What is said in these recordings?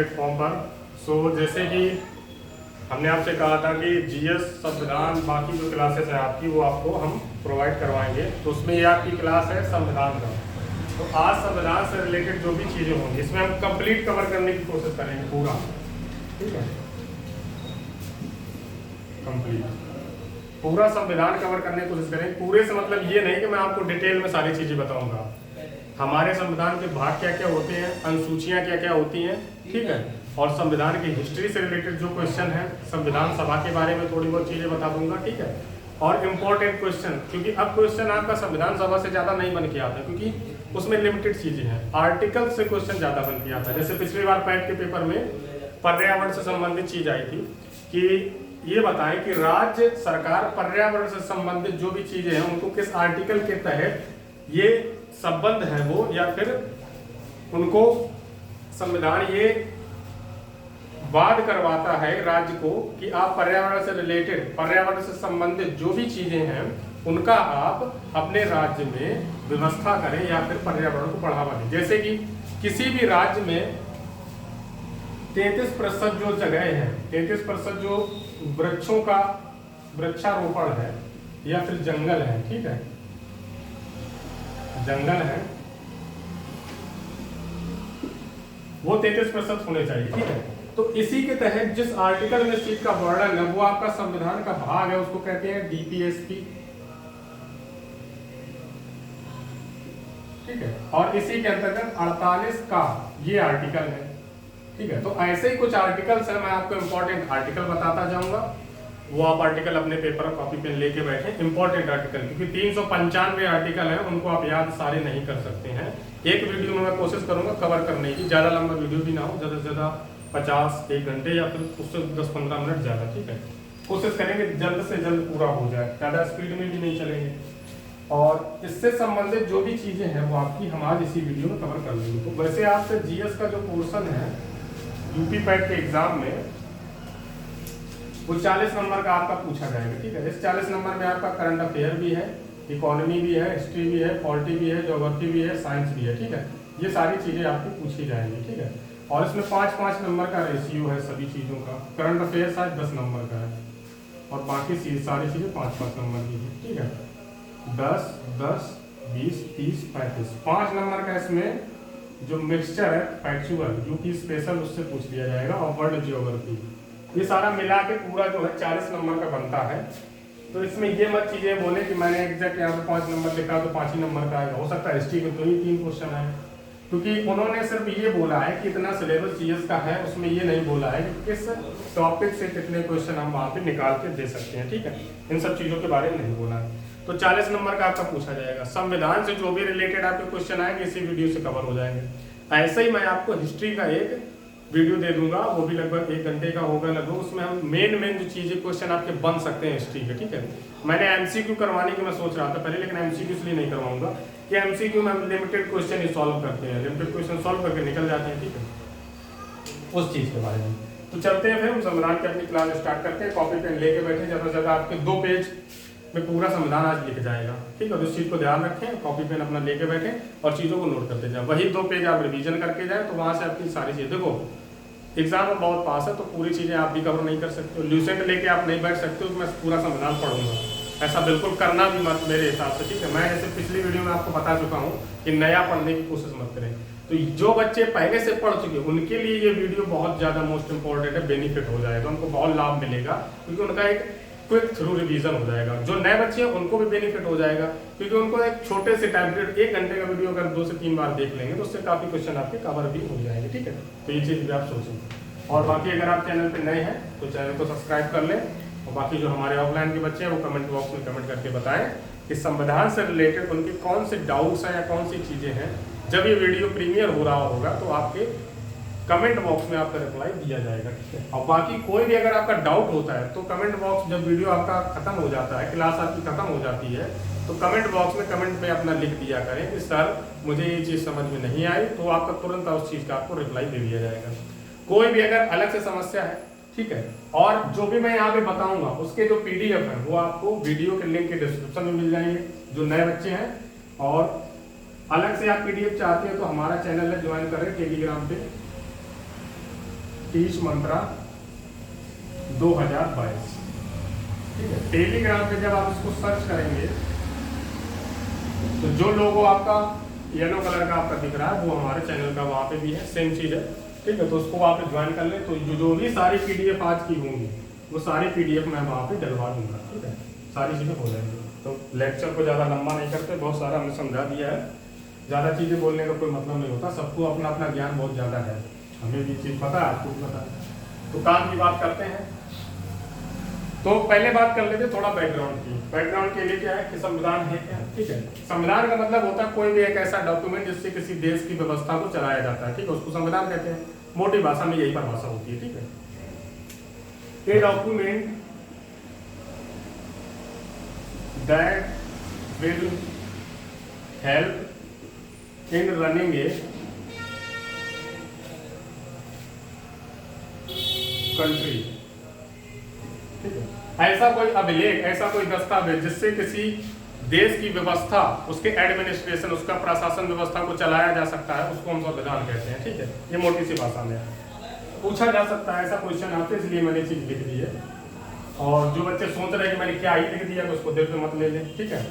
Platform पर। सो जैसे कि हमने आपसे कहा था कि जीएस, संविधान, बाकी जो क्लासेस है आपकी वो आपको हम प्रोवाइड करवाएंगे। तो उसमें ये आपकी क्लास है संविधान का। तो आज संविधान से रिलेटेड जो भी चीज़ें होंगी इसमें हम कंप्लीट कवर करने की कोशिश करेंगे पूरा, ठीक है, कंप्लीट पूरा संविधान कवर करने की कोशिश करेंगे। पूरे से मतलब ये नहीं कि मैं आपको डिटेल में सारी चीज़ें बताऊंगा। हमारे संविधान के भाग क्या क्या होते हैं, अनुसूचियाँ क्या क्या होती हैं, ठीक है, और संविधान की हिस्ट्री से रिलेटेड जो क्वेश्चन है, संविधान सभा के बारे में थोड़ी बहुत चीज़ें बता दूंगा, ठीक है, और इम्पोर्टेंट क्वेश्चन, क्योंकि अब क्वेश्चन आपका संविधान सभा से ज़्यादा नहीं बन के आता, क्योंकि उसमें लिमिटेड चीज़ें हैं। आर्टिकल से क्वेश्चन ज़्यादा बन के आता है। जैसे पिछली बार पैट के पेपर में पर्यावरण से संबंधित चीज़ आई थी कि ये बताएं कि राज्य सरकार पर्यावरण से संबंधित जो भी चीजें हैं उनको किस आर्टिकल के तहत ये संबंध है वो, या फिर उनको संविधान ये वाद करवाता है राज्य को कि आप पर्यावरण से रिलेटेड, पर्यावरण से संबंधित जो भी चीजें हैं उनका आप अपने राज्य में व्यवस्था करें या फिर पर्यावरण को बढ़ावा दें। जैसे कि किसी भी राज्य में 33% जो जगह है, 33% जो वृक्षों का वृक्षारोपण है या फिर जंगल है, ठीक है, जंगल है, वो 33% होने चाहिए, ठीक है। तो इसी के तहत जिस आर्टिकल में इस चीज का वर्णन है वो आपका संविधान का भाग है, उसको कहते हैं डीपीएसपी, ठीक है, और इसी के अंतर्गत 48 का ये आर्टिकल है, ठीक है। तो ऐसे ही कुछ आर्टिकल्स हैं, मैं आपको इंपॉर्टेंट आर्टिकल बताता जाऊंगा, वो आप आर्टिकल अपने पेपर और कॉपी पेन लेके बैठे, इंपॉर्टेंट आर्टिकल, क्योंकि 395 आर्टिकल हैं, उनको आप याद सारे नहीं कर सकते हैं। एक वीडियो में मैं कोशिश करूंगा कवर करने की, ज़्यादा लंबा वीडियो भी ना हो, ज़्यादा से ज़्यादा 50-1 घंटे या फिर उससे 10-15 मिनट ज़्यादा, ठीक है। कोशिश करेंगे जल्द से जल्द पूरा हो जाए, ज़्यादा स्पीड में भी नहीं चलेंगे। और इससे संबंधित जो भी चीज़ें हैं वो आपकी हम आज इसी वीडियो में कवर कर लेंगे। तो वैसे आपसे जीएस का जो पोर्शन है यूपी पैट के एग्जाम में वो 40 नंबर का आपका पूछा जाएगा, ठीक है। इस 40 नंबर में आपका करंट अफेयर भी है, इकोनॉमी भी है, हिस्ट्री भी है, पॉलिटी भी है, ज्योग्राफी भी है, साइंस भी है, ठीक है। ये सारी चीज़ें आपकी पूछी जाएंगी, ठीक है। और इसमें 5-5 नंबर का रेशियो है सभी चीज़ों का। करंट अफेयर शायद 10 नंबर का है और बाकी सारी चीज़ें 5-5 नंबर की है, ठीक है। 10, 10, 20, 30, 35 5 नंबर का इसमें जो मिक्सचर है फैक्चुअल यूपी स्पेशल उससे पूछ लिया जाएगा, और वर्ल्ड जियोग्राफी, ये सारा मिला के पूरा जो है 40 नंबर का बनता है। तो इसमें ये मत चीजें बोले कि मैंने एग्जैक्ट यहाँ पे 5 नंबर लिखा तो 5 ही नंबर का आएगा, हो सकता है हिस्ट्री में तो ही 3 क्वेश्चन आए, क्योंकि उन्होंने सिर्फ ये बोला है कि इतना सिलेबस जीएस का है, उसमें ये नहीं बोला है कि किस टॉपिक से कितने क्वेश्चन हम वहाँ पे निकाल के दे सकते हैं, ठीक है। इन सब चीज़ों के बारे में नहीं बोला है। तो 40 नंबर का आपका पूछा जाएगा। संविधान से जो भी रिलेटेड आपके क्वेश्चन आएंगे इसी वीडियो से कवर हो जाएंगे। ऐसे ही मैं आपको हिस्ट्री का एक वीडियो दे दूंगा, वो भी लगभग 1 घंटे का होगा लगभग, उसमें हम मेन जो चीज़ें क्वेश्चन आपके बन सकते हैं हिस्ट्री के, ठीक है। मैंने एमसीक्यू करवाने की मैं सोच रहा था पहले, लेकिन एमसीक्यू इसलिए नहीं करवाऊंगा कि एमसीक्यू में हम लिमिटेड क्वेश्चन ही सॉल्व करते हैं, लिमिटेड क्वेश्चन सॉल्व करके निकल जाते हैं, ठीक है, उस चीज़ के बारे में। तो चलते हैं फिर हम संविधान की अपनी क्लास स्टार्ट करते हैं। कॉपी पेन लेके बैठे, ज़्यादा से ज़्यादा आपके 2 पेज में पूरा संविधान आज लिख जाएगा, ठीक है। तो इस चीज़ को ध्यान रखें, कॉपी पेन अपना लेके बैठे और चीज़ों को नोट करते जाए। वही 2 पेज आप रिवीजन करके जाए तो वहाँ से आपकी सारी चीज़ें, देखो एग्जाम में बहुत पास है तो पूरी चीज़ें आप भी कवर नहीं कर सकते हो, ल्यूसेंट लेके आप नहीं बैठ सकते हो मैं पूरा संविधान पढ़ूंगा, ऐसा बिल्कुल करना भी मत मेरे हिसाब से, ठीक है। मैं जैसे पिछली वीडियो में आपको बता चुका हूँ कि नया पढ़ने की कोशिश मत करें। तो जो बच्चे पहले से पढ़ चुके उनके लिए ये वीडियो बहुत ज़्यादा मोस्ट इंपॉर्टेंट है, बेनिफिट हो जाएगा, उनको बहुत लाभ मिलेगा, क्योंकि उनका एक क्विक थ्रू रिवीजन हो जाएगा। जो नए बच्चे हैं उनको भी बेनिफिट हो जाएगा, क्योंकि उनको एक छोटे से टाइम पीरियड 1 घंटे का वीडियो अगर 2 से 3 बार देख लेंगे तो उससे काफ़ी क्वेश्चन आपके कवर भी हो जाएंगे, ठीक है। तो ये चीज़ भी आप सोचें। और बाकी अगर आप चैनल पे नए हैं तो चैनल को सब्सक्राइब कर लें, और बाकी जो हमारे ऑफलाइन के बच्चे हैं वो कमेंट बॉक्स में कमेंट करके बताएं कि संविधान से रिलेटेड उनके कौन से डाउट्स हैं या कौन सी चीज़ें हैं। जब ये वीडियो प्रीमियर हो रहा होगा तो आपके कमेंट बॉक्स में आपका रिप्लाई दिया जाएगा, ठीक है। और बाकी कोई भी अगर आपका डाउट होता है तो कमेंट बॉक्स, जब वीडियो आपका खत्म हो जाता है, क्लास आपकी खत्म हो जाती है, तो कमेंट बॉक्स में कमेंट में अपना लिख दिया करें कि सर मुझे ये चीज़ समझ में नहीं आई, तो आपका तुरंत उस चीज़ का आपको रिप्लाई दे दिया जाएगा। कोई भी अगर अलग से समस्या है, ठीक है, और जो भी मैं यहाँ पे बताऊंगा उसके जो PDF है वो आपको वीडियो के लिंक के डिस्क्रिप्शन में मिल जाएंगे, जो नए बच्चे हैं। और अलग से आप PDF चाहते हैं तो हमारा चैनल है, ज्वाइन करें टेलीग्राम पे, 30 मंत्रा 2022। ठीक है, टेलीग्राम पे जब आप इसको सर्च करेंगे तो जो लोगो आपका येलो कलर का आपका दिख रहा है वो हमारे चैनल का वहाँ पे भी है, सेम चीज़ है। ठीक है, तो उसको वहाँ पे ज्वाइन कर लें तो जो भी सारी PDF आज की होंगी वो सारी PDF मैं वहाँ पे डलवा दूंगा। ठीक है, सारी चीज़ें हो जाएंगी। तो लेक्चर को ज़्यादा लंबा नहीं करते, बहुत सारा हमने समझा दिया है, ज़्यादा चीज़ें बोलने का कोई मतलब नहीं होता। सबको अपना अपना ज्ञान बहुत ज़्यादा है, हमें भी चीज़ पता है, आपको भी पता है। तो काम की बात करते हैं। तो पहले बात कर लेते थोड़ा बैकग्राउंड की। बैकग्राउंड के लिए क्या है कि संविधान है क्या। ठीक है, संविधान का मतलब होता है कोई भी एक ऐसा डॉक्यूमेंट जिससे किसी देश की व्यवस्था को चलाया जाता है। ठीक है, उसको संविधान कहते हैं, मोटी भाषा में यही परिभाषा होती है। ठीक है, a document that will help in running a country. ठीक है, ऐसा कोई अभिलेख, ऐसा कोई दस्तावेज जिससे किसी देश की व्यवस्था, उसके एडमिनिस्ट्रेशन, उसका प्रशासन व्यवस्था को चलाया जा सकता है, उसको हम संविधान कहते हैं। ठीक है, ये मोटी सी भाषा में पूछा जा सकता है, ऐसा क्वेश्चन आता है, इसलिए मैंने चीज लिख दी है। और जो बच्चे सोच रहे हैं कि मैंने क्या ही लिख दिया तो उसको दिल पे मत ले लें। ठीक है,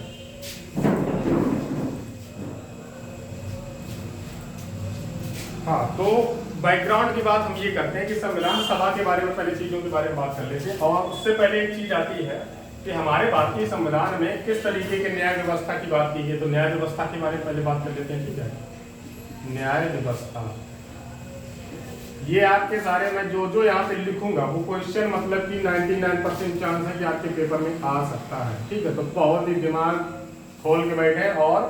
हाँ, तो बैकग्राउंड की बात हम ये करते हैं कि संविधान सभा के बारे में पहले चीजों के बारे में बात कर लेते हैं। और उससे पहले एक चीज आती है कि हमारे भारतीय संविधान में किस तरीके के न्याय व्यवस्था की बात की है। तो न्याय व्यवस्था के बारे में पहले बात कर लेते हैं। ठीक है, न्याय व्यवस्था, ये आपके सारे मैं जो यहाँ पे लिखूंगा वो क्वेश्चन मतलब कि 99% चांस है कि आपके पेपर में आ सकता है। ठीक है, तो बहुत ही दिमाग खोल के बैठे और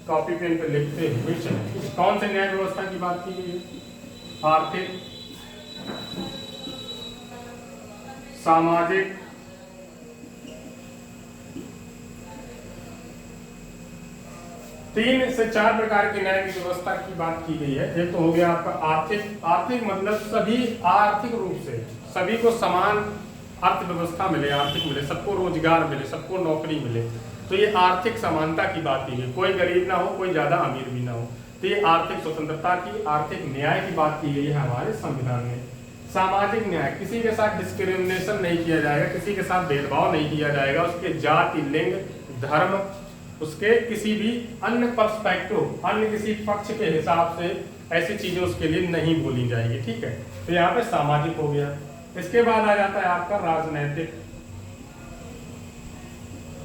कॉपी पेन पे लिखते हुए चले। कौन से न्याय व्यवस्था की बात की गई है? आर्थिक, सामाजिक, तीन से चार प्रकार की न्याय की व्यवस्था की बात की गई है। एक तो हो गया आपका आर्थिक। आर्थिक मतलब सभी आर्थिक रूप से सभी को समान अर्थव्यवस्था मिले, आर्थिक मिले, सबको रोजगार मिले, सबको नौकरी मिले। तो ये आर्थिक समानता की बात की गई, कोई गरीब ना हो, कोई ज्यादा अमीर भी ना हो। तो ये आर्थिक स्वतंत्रता की, आर्थिक न्याय की बात की गई है हमारे संविधान में। सामाजिक न्याय, किसी के साथ डिस्क्रिमिनेशन नहीं किया जाएगा, किसी के साथ भेदभाव नहीं किया जाएगा, उसके जाति, लिंग, धर्म, उसके किसी भी अन्य पर्सपेक्टिव, अन्य किसी पक्ष के हिसाब से ऐसी चीजें उसके लिए नहीं बोली जाएगी। ठीक है, तो यहाँ पे सामाजिक हो गया। इसके बाद आ जाता है आपका राजनैतिक,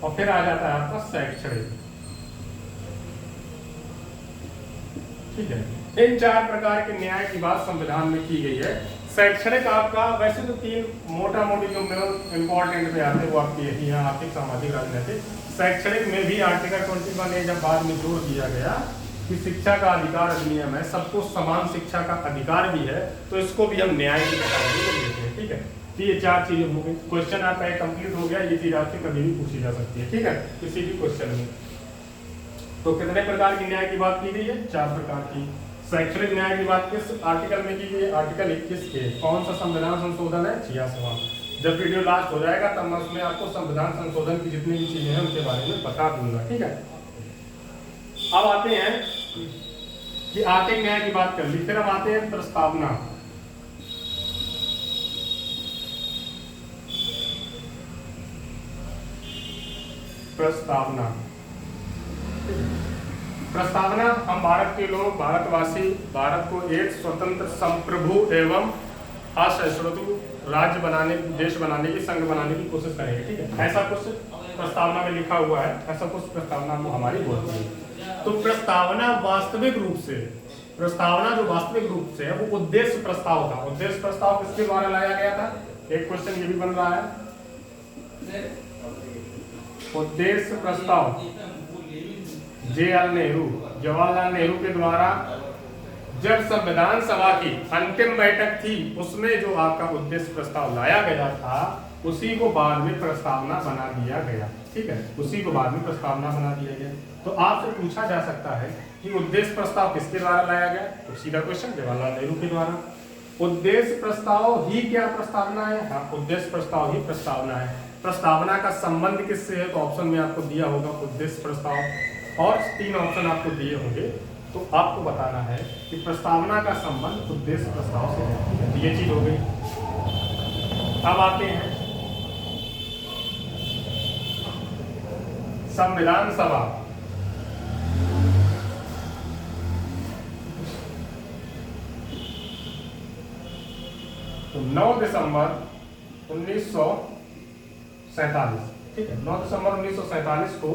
और फिर आ जाता है आपका शैक्षणिक। ठीक है, इन चार प्रकार के न्याय की बात संविधान में की गई है। शैक्षणिक आपका वैसे तो तीन मोटा मोटी जो इंपॉर्टेंट में आते हैं वो आपकी यही है, आर्थिक, सामाजिक, राजनीतिक। शैक्षणिक में भी आर्टिकल 21 जब बाद में जोड़ दिया गया कि शिक्षा का अधिकार अधिनियम है, सबको समान शिक्षा का अधिकार भी है, तो इसको भी हम न्याय की कैटेगरी में लेते हैं। ठीक है, तो ये चार चीजें हो गई। क्वेश्चन आपका एक कंप्लीट हो गया, ये चीज आपसे कभी भी पूछी जा सकती है। ठीक है, किसी भी क्वेश्चन में। तो कितने प्रकार की न्याय की बात की गई है? 4 प्रकार की। शैक्षणिक न्याय की बात किस आर्टिकल में की गई है? आर्टिकल 21 के। कौन सा संविधान संशोधन है? 86वां। जब वीडियो लास्ट हो जाएगा तब मैं उसमें आपको संविधान संशोधन की जितनी भी चीजें हैं उनके बारे में बता दूंगा। ठीक है, अब आते हैं कि आर्थिक न्याय की बात कर ली, फिर हम आते हैं प्रस्तावना। प्रस्तावना, प्रस्तावना, हम भारत के लोग, भारतवासी भारत को एक स्वतंत्र, संप्रभु एवं असहिष्णु राज्य बनाने, देश बनाने की, संघ बनाने की कोशिश करेंगे। ठीक है, ऐसा कुछ प्रस्तावना में लिखा हुआ है, ऐसा कुछ प्रस्तावना हमारी बोलती है। तो प्रस्तावना वास्तविक रूप से, प्रस्तावना जो वास्तविक रूप से है वो उद्देश्य प्रस्ताव था। उद्देश्य प्रस्ताव किसके द्वारा लाया गया था? एक क्वेश्चन ये भी बन रहा है। उद्देश्य प्रस्ताव JL नेहरू, जवाहरलाल नेहरू के द्वारा जब संविधान सभा की अंतिम बैठक थी उसमें जो आपका उद्देश्य प्रस्ताव लाया गया था उसी को बाद में प्रस्तावना बना दिया गया। ठीक है, उसी को बाद में प्रस्तावना बना दिया गया। तो आपसे पूछा जा सकता है कि उद्देश्य प्रस्ताव किसके द्वारा लाया गया? तो सीधा क्वेश्चन, जवाहरलाल नेहरू के द्वारा। उद्देश्य प्रस्ताव ही क्या प्रस्तावना है? हाँ, उद्देश्य प्रस्ताव ही प्रस्तावना है। प्रस्तावना का संबंध किससे है? तो ऑप्शन में आपको दिया होगा उद्देश्य प्रस्ताव, और 3 ऑप्शन आपको दिए होंगे तो आपको बताना है कि प्रस्तावना का संबंध उद्देश्य प्रस्ताव से है। ये चीज हो गई। अब आते हैं संविधान सभा। तो 9 दिसंबर 1947, ठीक है, 9 दिसंबर 1947 को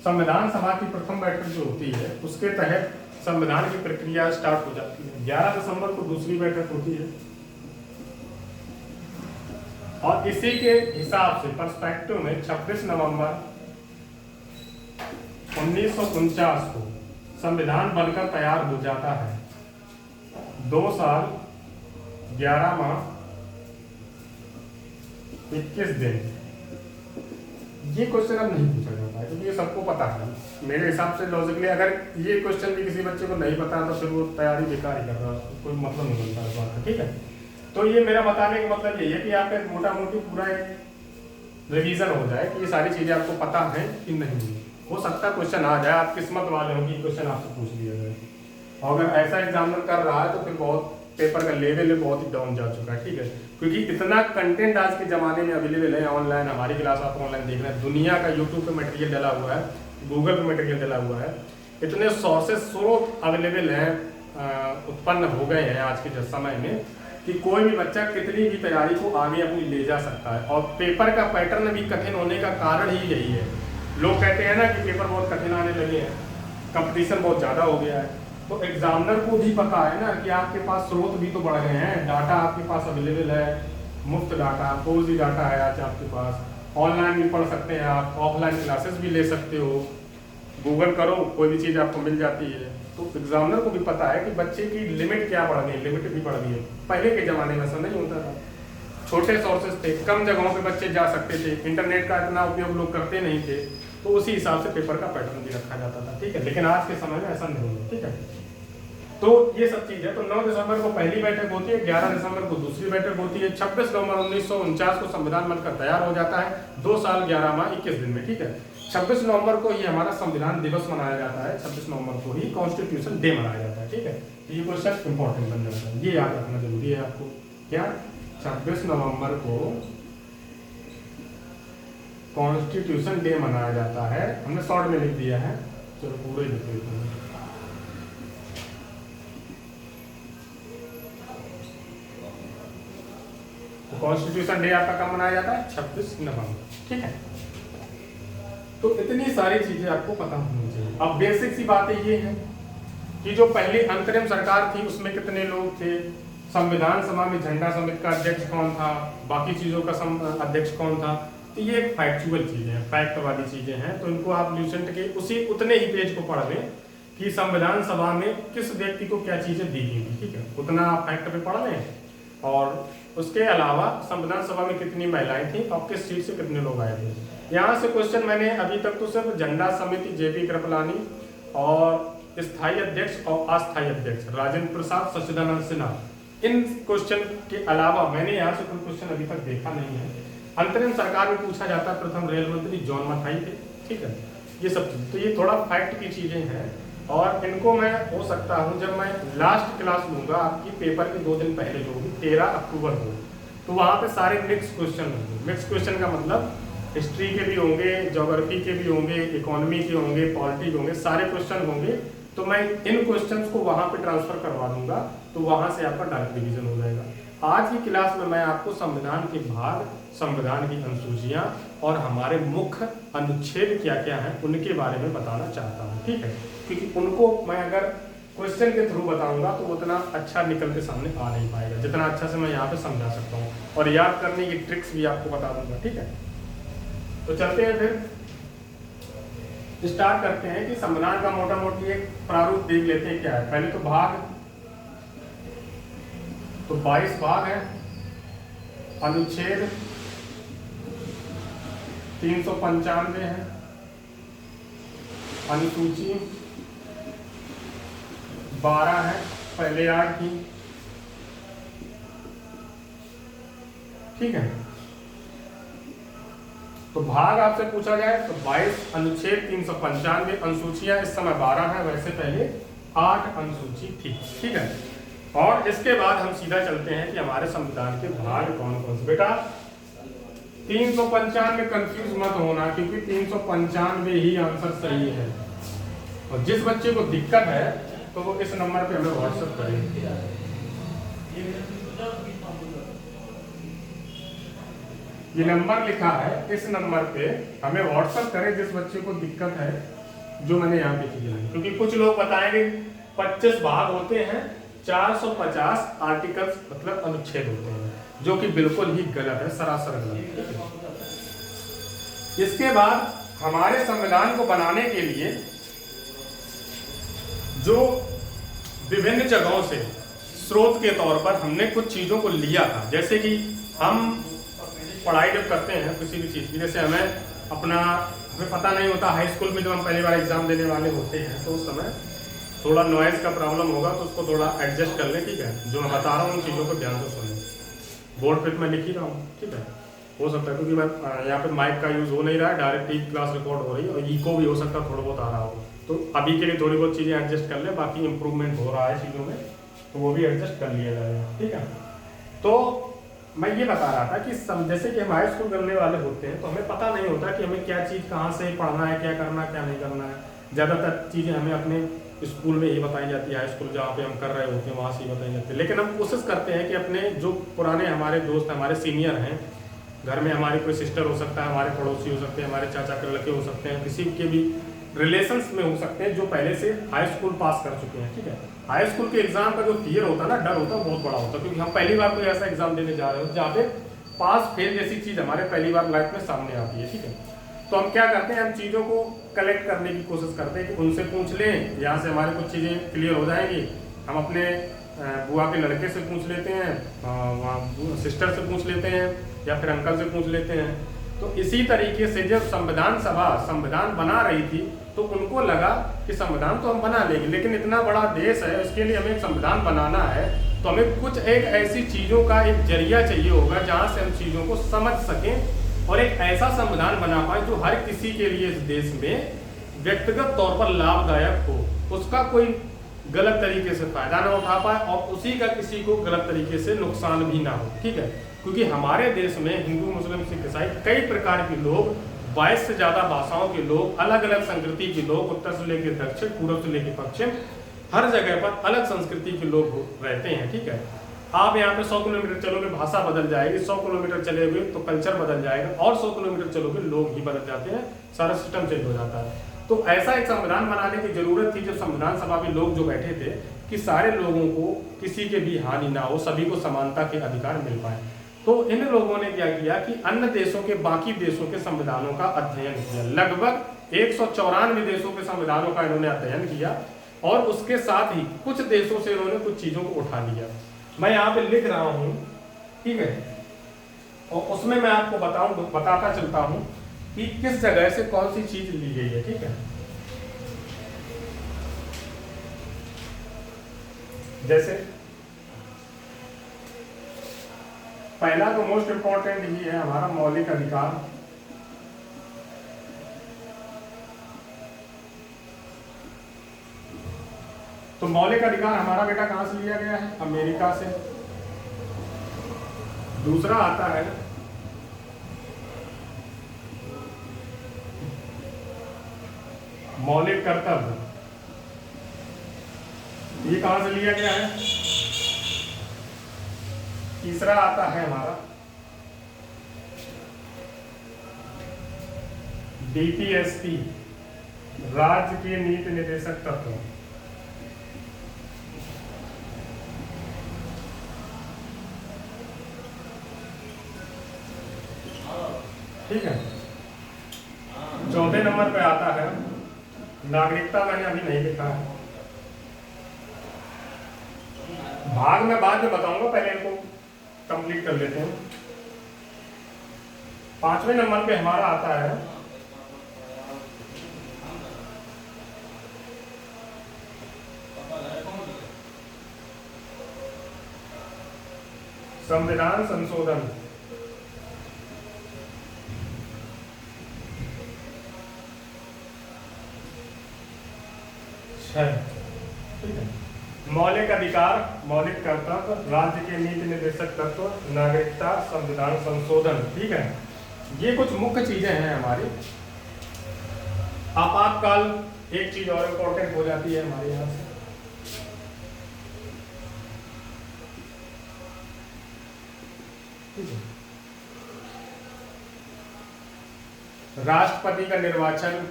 संविधान सभा की प्रथम बैठक जो होती है उसके तहत संविधान की प्रक्रिया स्टार्ट हो जाती है। 11 दिसंबर को दूसरी बैठक होती है और इसी के हिसाब से पर्सपेक्टिव में 26 नवंबर 1949 को संविधान बनकर तैयार हो जाता है। 2 साल 11 माह 21 दिन। ये क्वेश्चन अब नहीं पूछा जाता है क्योंकि ये सबको पता है। मेरे हिसाब से लॉजिकली अगर ये क्वेश्चन भी किसी बच्चे को नहीं पता तो फिर वो तैयारी बेकार ही कर रहा है, कोई मतलब नहीं बनता इस बात का, ठीक है। तो ये मेरा बताने का मतलब ये है कि आपका मोटा मोटी पूरा एक रिवीजन हो जाए कि ये सारी चीजें आपको पता है कि नहीं। हो सकता है क्वेश्चन आ जाए, आप किस्मत वाले हो कि क्वेश्चन आपसे पूछ लिया जाए। और अगर ऐसा एग्जामिनर कर रहा है तो फिर बहुत पेपर का लेवल बहुत ही डाउन जा चुका है, ठीक है, क्योंकि इतना कंटेंट आज के ज़माने में अवेलेबल है ऑनलाइन। हमारी क्लास आप ऑनलाइन देख रहे हैं, दुनिया का यूट्यूब पे मटेरियल डला हुआ है, गूगल पे मटेरियल डला हुआ है, इतने सोर्सेस स्रोत अवेलेबल हैं, उत्पन्न हो गए हैं आज के समय में कि कोई भी बच्चा कितनी भी तैयारी को आगे अपनी ले जा सकता है। और पेपर का पैटर्न भी कठिन होने का कारण ही यही है। लोग कहते हैं ना कि पेपर बहुत कठिन आने लगे हैं, कंपटीशन बहुत ज़्यादा हो गया है, तो एग्जामिनर को भी पता है ना कि आपके पास स्रोत भी तो बढ़ गए हैं, डाटा आपके पास अवेलेबल है, मुफ्त डाटा, फौजी डाटा है आज आपके पास, ऑनलाइन भी पढ़ सकते हैं आप, ऑफलाइन क्लासेस भी ले सकते हो, गूगल करो कोई भी चीज़ आपको मिल जाती है। तो एग्जामिनर को भी पता है कि बच्चे की लिमिट क्या बढ़ गई, लिमिट भी बढ़ गई है। पहले के ज़माने में ऐसा नहीं होता था, छोटे सोर्सेज थे, कम जगहों पे बच्चे जा सकते थे, इंटरनेट का इतना उपयोग लोग करते नहीं थे, तो उसी हिसाब से पेपर का पैटर्न भी रखा जाता था, ठीक है। लेकिन आज के समय में ऐसा नहीं है, ठीक है। तो ये सब चीज़ है। तो 9 दिसंबर को पहली बैठक होती है, 11 दिसंबर को दूसरी बैठक होती है, 26 नवंबर 1949 को संविधान बनकर तैयार हो जाता है, 2 साल 11 माह 21 दिन में, ठीक है। 26 नवंबर को ही हमारा संविधान दिवस मनाया जाता है, 26 नवंबर को ही कॉन्स्टिट्यूशन डे मनाया जाता है, ठीक है। ये क्वेश्चन इंपॉर्टेंट बन जाता है, ये याद रखना जरूरी है आपको। क्या 26 नवंबर को कॉन्स्टिट्यूशन डे मनाया जाता है, हमने शॉर्ट में लिख दिया है, चलो पूरे लिख देते हैं। तो कॉन्स्टिट्यूशन डे आपका कब मनाया जाता है? 26 नवंबर, ठीक है। तो इतनी सारी चीजें आपको पता होनी चाहिए। अब बेसिक सी बातें ये हैं कि जो पहली अंतरिम सरकार थी उसमें कितने लोग थे, संविधान सभा में झंडा समिति का अध्यक्ष कौन था, बाकी चीजों का अध्यक्ष कौन था। तो ये एक फैक्चुअल चीजें हैं, फैक्ट वाली चीजें हैं। तो इनको आप ल्यूसेंट के उतने ही पेज को पढ़ लें कि संविधान सभा में किस व्यक्ति को क्या चीजें दी गई थी, ठीक है, उतना आप फैक्ट पे पढ़ लें। और उसके अलावा संविधान सभा में कितनी महिलाएं थी और किस सीट से कितने लोग आए थे। यहाँ से क्वेश्चन मैंने अभी तक तो सिर्फ झंडा समिति जेपी कृपलानी और स्थायी अध्यक्ष और अस्थायी अध्यक्ष राजेंद्र प्रसाद, सच्चिदानंद सिन्हा, इन क्वेश्चन के अलावा मैंने यहाँ से कोई क्वेश्चन अभी तक देखा नहीं है। अंतरिम सरकार में पूछा जाता है, प्रथम रेल मंत्री जॉन मथाई थे, ठीक है। ये सब चीज तो ये थोड़ा फैक्ट की चीजें हैं और इनको मैं हो सकता हूँ जब मैं लास्ट क्लास लूंगा आपकी पेपर के 2 दिन पहले जो होगी 13 अक्टूबर को, तो वहाँ पे सारे मिक्स क्वेश्चन होंगे। मिक्स क्वेश्चन का मतलब हिस्ट्री के भी होंगे, ज्योग्राफी के भी होंगे, इकोनॉमी के होंगे, पॉलिटी के होंगे, सारे क्वेश्चन होंगे। तो मैं इन क्वेश्चंस को वहाँ पे ट्रांसफर करवा दूंगा, तो वहाँ से आपका डायरेक्ट रिवीजन हो जाएगा। आज की क्लास में मैं आपको संविधान के भाग, संविधान की अनुसूचियाँ और हमारे मुख्य अनुच्छेद क्या क्या हैं उनके बारे में बताना चाहता हूँ, ठीक है। क्योंकि उनको मैं अगर क्वेश्चन के थ्रू बताऊंगा तो उतना अच्छा निकल के सामने आ नहीं पाएगा जितना अच्छा से मैं यहाँ पे समझा सकता हूँ, और याद करने की ट्रिक्स भी आपको बता दूंगा, ठीक है। तो चलते हैं फिर स्टार्ट करते हैं कि संविधान का मोटा मोटी एक प्रारूप देख लेते हैं क्या है। पहले तो भाग, तो 22 भाग है, अनुच्छेद 395 है, अनुसूची 12 है, पहले 8 की, ठीक है। तो भाग आपसे पूछा जाए तो 22, अनुच्छेद 395, अनुसूचियां इस समय 12 है, वैसे पहले 8 अनुसूची थी, ठीक है। और इसके बाद हम सीधा चलते हैं कि हमारे संविधान के भाग कौन कौन से। बेटा 395 कंफ्यूज मत होना, क्योंकि 395 ही आंसर सही है। और जिस बच्चे को दिक्कत है तो वो इस नंबर पे हमें व्हाट्सएप करें। ये नंबर लिखा है, इस नंबर पे हमें व्हाट्सएप करें जिस बच्चे को दिक्कत है, जो मैंने यहाँ पे किया है। क्योंकि कुछ लोग बताएंगे 25 भाग होते हैं, 450 आर्टिकल्स मतलब अनुच्छेद होते हैं, जो कि बिल्कुल ही गलत है, सरासर गलत है। इसके बाद हमारे संविधान को बनाने के लिए जो विभिन्न जगहों से स्रोत के तौर पर हमने कुछ चीजों को लिया था, जैसे कि हम पढ़ाई जब करते हैं किसी भी चीज की, जैसे हमें पता नहीं होता, हाई स्कूल में जब हम पहली बार एग्जाम देने वाले होते हैं तो उस समय थोड़ा नॉइज का प्रॉब्लम होगा, तो उसको थोड़ा एडजस्ट कर लें, ठीक है। जो मैं बता रहा हूँ उन चीज़ों को ध्यान से सुनें। बोर्ड पे मैं लिख ही रहा हूँ, ठीक है। हो सकता है क्योंकि मैं यहाँ पे माइक का यूज़ हो नहीं रहा है, डायरेक्ट ही क्लास रिकॉर्ड हो रही है, और इको भी हो सकता है थोड़ा बहुत आ रहा हो, तो अभी के लिए थोड़ी बहुत चीज़ें एडजस्ट कर लें, बाकी इंप्रूवमेंट हो रहा है चीज़ों में, तो वो भी एडजस्ट कर लिया जाएगा, ठीक है। तो मैं ये बता रहा था कि जैसे कि हम हाई स्कूल करने वाले होते हैं तो हमें पता नहीं होता कि हमें क्या चीज़ कहाँ से पढ़ना है, क्या करना है, क्या नहीं करना है। ज़्यादातर चीज़ें हमें अपने स्कूल में ही बताई जाती है, हाई स्कूल जहाँ पे हम कर रहे होते हैं वहाँ से ही बताई जाती है। लेकिन हम कोशिश करते हैं कि अपने जो पुराने हमारे दोस्त, हमारे सीनियर हैं, घर में हमारी कोई सिस्टर हो सकता है, हमारे पड़ोसी हो सकते हैं, हमारे चाचा के लड़के हो सकते हैं, किसी के भी रिलेशंस में हो सकते हैं, जो पहले से हाई स्कूल पास कर चुके हैं, ठीक है। हाई स्कूल के एग्जाम का जो फियर होता है ना, डर होता है, बहुत बड़ा होता है, क्योंकि हम पहली बार कोई ऐसा एग्जाम देने जा रहे हो जहाँ पे पास फेल जैसी चीज़ हमारे पहली बार लाइफ में सामने आती है, ठीक है। तो हम क्या करते हैं, हम चीज़ों को कलेक्ट करने की कोशिश करते हैं कि उनसे पूछ लें, यहाँ से हमारे कुछ चीज़ें क्लियर हो जाएंगी। हम अपने बुआ के लड़के से पूछ लेते हैं, वहाँ सिस्टर से पूछ लेते हैं, या फिर अंकल से पूछ लेते हैं। तो इसी तरीके से जब संविधान सभा संविधान बना रही थी तो उनको लगा कि संविधान तो हम बना लेंगे, लेकिन इतना बड़ा देश है, उसके लिए हमें एक संविधान बनाना है, तो हमें कुछ एक ऐसी चीज़ों का एक जरिया चाहिए होगा जहाँ से हम चीज़ों को समझ सकें और एक ऐसा संविधान बना पाए जो हर किसी के लिए इस देश में व्यक्तिगत तौर पर लाभदायक हो, उसका कोई गलत तरीके से फायदा ना उठा पाए और उसी का किसी को गलत तरीके से नुकसान भी ना हो, ठीक है। क्योंकि हमारे देश में हिंदू, मुस्लिम, सिख, ईसाई कई प्रकार के लोग, 22 से ज़्यादा भाषाओं के लोग, अलग अलग संस्कृति के लोग, उत्तर से लेकर दक्षिण, पूर्व से लेकर पश्चिम, हर जगह पर अलग संस्कृति के लोग रहते हैं, ठीक है। आप यहाँ पे 100 किलोमीटर चलोगे भाषा बदल जाएगी, 100 किलोमीटर चलोगे तो कल्चर बदल जाएगा, और 100 किलोमीटर चलोगे लोग ही बदल जाते हैं, सारा सिस्टम चेंज हो जाता है। तो ऐसा एक संविधान बनाने की जरूरत थी जब संविधान सभा में लोग जो बैठे थे, कि सारे लोगों को किसी के भी हानि ना हो, सभी को समानता के अधिकार मिल पाए। तो इन लोगों ने क्या किया कि अन्य देशों के, बाकी देशों के संविधानों का अध्ययन किया। लगभग 194 देशों के संविधानों का इन्होंने अध्ययन किया, और उसके साथ ही कुछ देशों से इन्होंने कुछ चीजों को उठा लिया। मैं यहाँ पे लिख रहा हूँ, ठीक है, और उसमें मैं आपको बताता चलता हूँ कि किस जगह से कौन सी चीज ली गई है, ठीक है। जैसे पहला तो मोस्ट इंपॉर्टेंट ही है हमारा मौलिक अधिकार। तो मौलिक अधिकार हमारा बेटा कहां से लिया गया है? अमेरिका से। दूसरा आता है मौलिक कर्तव्य, ये कहां से लिया गया है? तीसरा आता है हमारा डीपीएसपी, राज्य के नीति निर्देशक तत्व। ठीक है। चौथे नंबर पे आता है नागरिकता, मैंने अभी नहीं लिखा है, भाग में बाद में बताऊंगा, पहले इनको कंप्लीट कर लेते हैं। पांचवें नंबर पे हमारा आता है संविधान संशोधन। ठीक है। मौलिक अधिकार, मौलिक कर्तव्य, राज्य के नीति निर्देशक तत्व, नागरिकता, संविधान संशोधन, ठीक है। ये कुछ मुख्य चीजें हैं हमारी। आपातकाल एक चीज और इम्पोर्टेंट हो जाती है हमारे यहाँ से, राष्ट्रपति का निर्वाचन,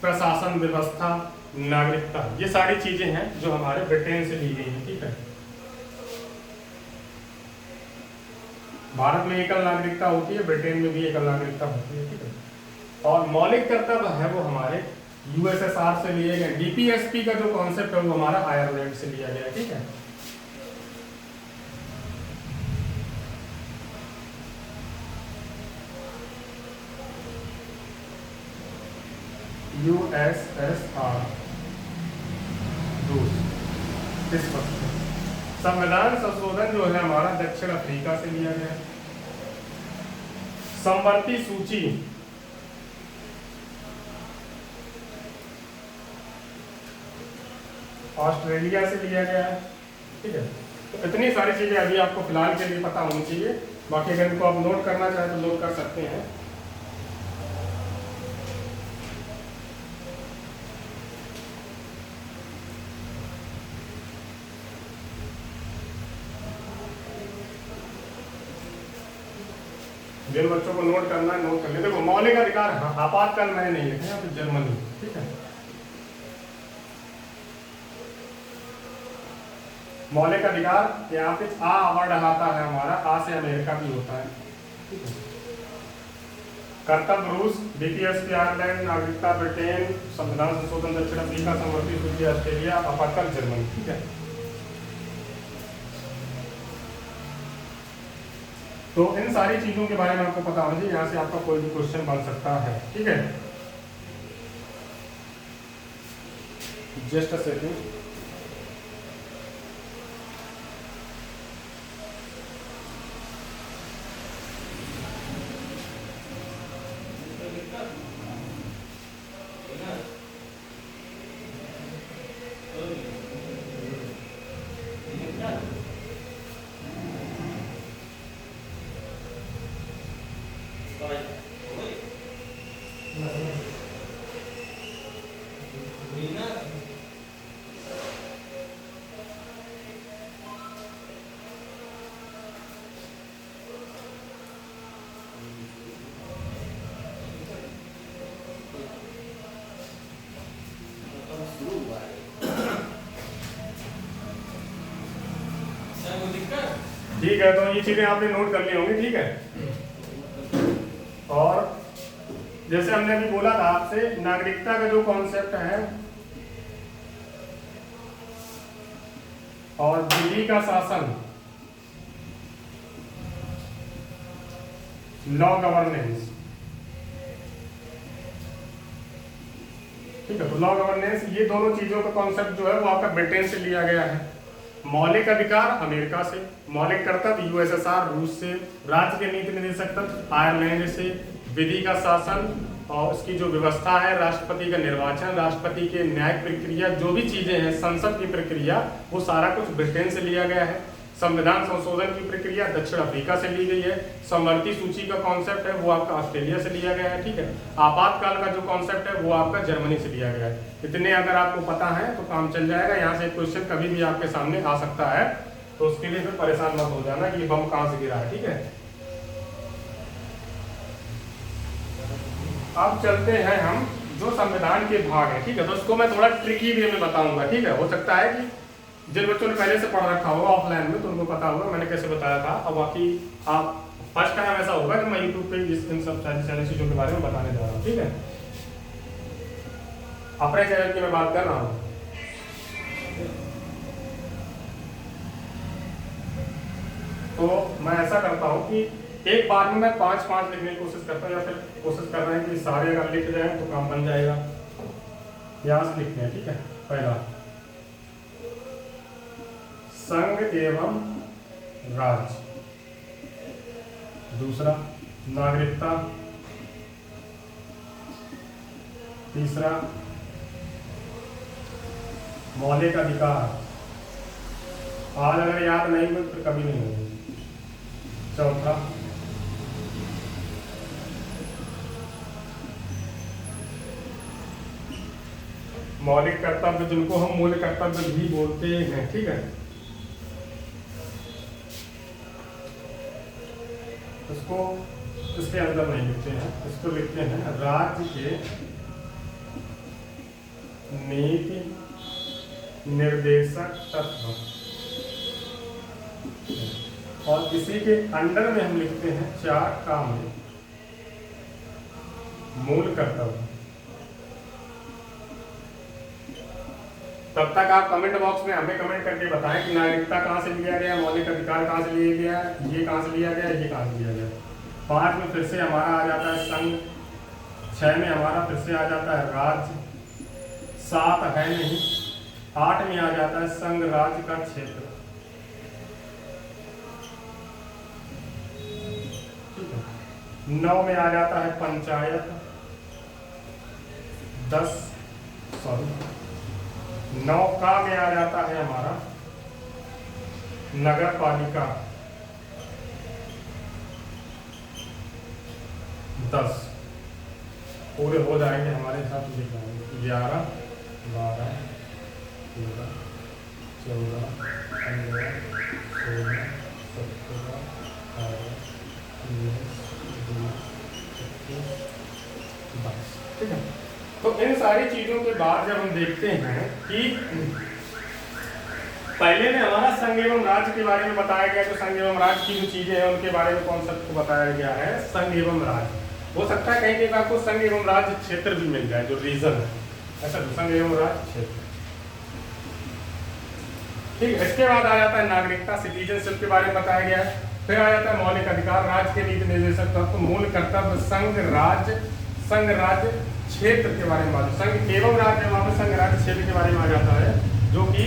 प्रशासन व्यवस्था, नागरिकता, ये सारी चीजें हैं जो हमारे ब्रिटेन से ली गई हैं, ठीक है। भारत में एकल नागरिकता होती है, ब्रिटेन में भी एकल नागरिकता होती है, ठीक है। और मौलिक कर्तव्य है वो हमारे यूएसएसआर से लिए गए। डीपीएसपी का जो कॉन्सेप्ट है वो हमारा आयरलैंड से लिया गया, ठीक है। यूएसएसआर रूस। संविधान संशोधन जो है हमारा दक्षिण अफ्रीका से लिया गया। समवर्ती सूची ऑस्ट्रेलिया से लिया गया है, ठीक है। तो इतनी सारी चीजें अभी आपको फिलहाल के लिए पता होनी चाहिए, बाकी अगर इनको आप नोट करना चाहें तो नोट कर सकते हैं। जिन बच्चों को नोट करना है नोट कर ले। देखो मौलिक अधिकार, आपातकाल मैंने नहीं लिखा है, तो जर्मनी, ठीक है। मौलिक अधिकार यहाँ पे आ वर्ड आता है हमारा, आ से अमेरिका भी होता है, ठीक है। कर्तव्य रूस, डीपीएसपी आयरलैंड, नागरिकता ब्रिटेन, संविधान संशोधन दक्षिण अफ्रीका, समवर्ती सूची ऑस्ट्रेलिया, आपातकाल जर्मनी, ठीक है। तो इन सारी चीजों के बारे में आपको पता होना चाहिए, यहाँ से आपका कोई भी क्वेश्चन बन सकता है, ठीक है। Just a second. ठीक है, तो ये चीजें आपने नोट कर ली होंगी, ठीक है। और जैसे हमने अभी बोला था आपसे, नागरिकता का जो कॉन्सेप्ट है और विधि का शासन, लॉ गवर्नेंस, ठीक है। तो लॉ गवर्नेंस, ये दोनों चीजों का कॉन्सेप्ट जो है वो आपका ब्रिटेन से लिया गया है। मौलिक अधिकार अमेरिका से, मौलिक कर्तव्य यूएसएसआर रूस से, राज्य के नीति निर्देशक तत्व आयरलैंड से, विधि का शासन और उसकी जो व्यवस्था है, राष्ट्रपति का निर्वाचन, राष्ट्रपति के न्यायिक प्रक्रिया, जो भी चीजें हैं, संसद की प्रक्रिया, वो सारा कुछ ब्रिटेन से लिया गया है। संविधान संशोधन की प्रक्रिया दक्षिण अफ्रीका से ली गई है। समवर्ती सूची का कॉन्सेप्ट है वो आपका ऑस्ट्रेलिया से लिया गया है, ठीक है। आपातकाल का जो कॉन्सेप्ट है वो आपका जर्मनी से लिया गया है। इतने अगर आपको पता है तो काम चल जाएगा। यहाँ से क्वेश्चन कभी भी आपके सामने आ सकता है, तो उसके लिए फिर परेशान मत हो जाना कि बम कहाँ से गिरा है, ठीक है। अब चलते हैं हम जो संविधान के भाग है, ठीक है। तो उसको मैं थोड़ा ट्रिकी वे में बताऊंगा, ठीक है। हो सकता है कि जिन बच्चों ने पहले से पढ़ रखा होगा ऑफलाइन में तो उनको पता होगा मैंने कैसे बताया था। अब बाकी आप फर्स्ट टाइम ऐसा होगा कि मैं यूट्यूब पे इन सब सारी चीजों के बारे में बताने जा रहा हूँ, ठीक है। अपने चैनल की मैं बात कर रहा हूँ। तो मैं ऐसा करता हूँ कि एक बार में मैं 5-5 लिखने की कोशिश करता हूँ, या फिर कोशिश कर रहे हैं कि सारे अगर लिख जाए तो काम बन जाएगा। यहाँ से लिखते हैं, ठीक है। पहला, संघ एवं राज्य। दूसरा, नागरिकता। तीसरा, मौलिक अधिकार, आज अगर याद नहीं हुई फिर कभी नहीं होगी। चौथा, मौलिक कर्तव्य, जिनको हम मूल कर्तव्य भी बोलते हैं, ठीक है। इसको इसके अंदर नहीं लिखते हैं, इसको लिखते हैं राज्य के नीति निर्देशक तत्व, और इसी के अंडर में हम लिखते हैं 4 काम मूल कर्तव्य। तब तक आप कमेंट बॉक्स में हमें कमेंट करके बताएं कि नागरिकता कहाँ से लिया गया, मौलिक अधिकार कहाँ से लिया गया, ये कहाँ से लिया गया, ये कहाँ से लिया गया। 5 में फिर से हमारा आ जाता है संघ, 6 में हमारा फिर से आ जाता है राज्य, 7 है नहीं, 8 में आ जाता है संघ राज्य का क्षेत्र, ठीक है। 9 में आ जाता है पंचायत, 9 का में आ जाता है हमारा नगर पालिका, 10 पूरे हो जाएंगे हमारे साथ लिख जाएंगे। 11, 12, 13, 14, 15, 16, 17, 18, 19, 20, 21, 22, ठीक है। तो इन सारी चीजों के बाद जब हम देखते हैं कि पहले में हमारा संघ एवं राज्य के बारे में बताया गया, जो संघ एवं राज्य की जो चीजें हैं उनके बारे में कॉन्सेप्ट को बताया गया है संघ एवं राज्य। हो सकता है कहीं कहीं आपको संघ एवं राज्य क्षेत्र भी मिल जाए, जो रीजन है, ऐसा संघ एवं राज्य क्षेत्र, ठीक है। इसके बाद आ जाता है नागरिकता, सिटीजनशिप के बारे में बताया गया है। फिर आ जाता है मौलिक अधिकार, राज्य के नीति निर्देशक तत्व, मूल कर्तव्य, संघ राज्य क्षेत्र के बारे में, संघ एवं राज्य संघ राज्य क्षेत्र के बारे में आ जाता है, जो कि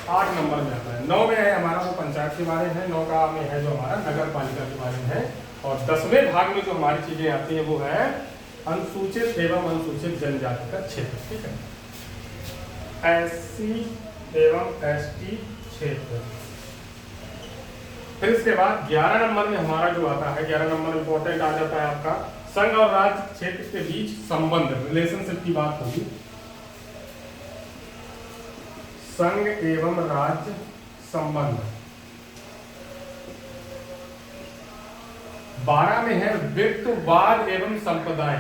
8 नंबर में आता है। 9 में है हमारा वो पंचायत के बारे में है, 9 का में है जो हमारा नगर पालिका के बारे में है, और 10वें भाग में जो हमारी चीजें आती है वो है अनुसूचित एवं अनुसूचित जनजाति का क्षेत्र, ठीक है, SC एवं ST क्षेत्र। फिर इसके बाद 11 नंबर में हमारा जो आता है, 11 नंबर इंपॉर्टेंट आ जाता है आपका संघ और राज्य क्षेत्र के बीच संबंध, रिलेशनशिप की बात होगी। संघ एवं राज्य संबंध। 12 में है वित्तवाद एवं संप्रदाय।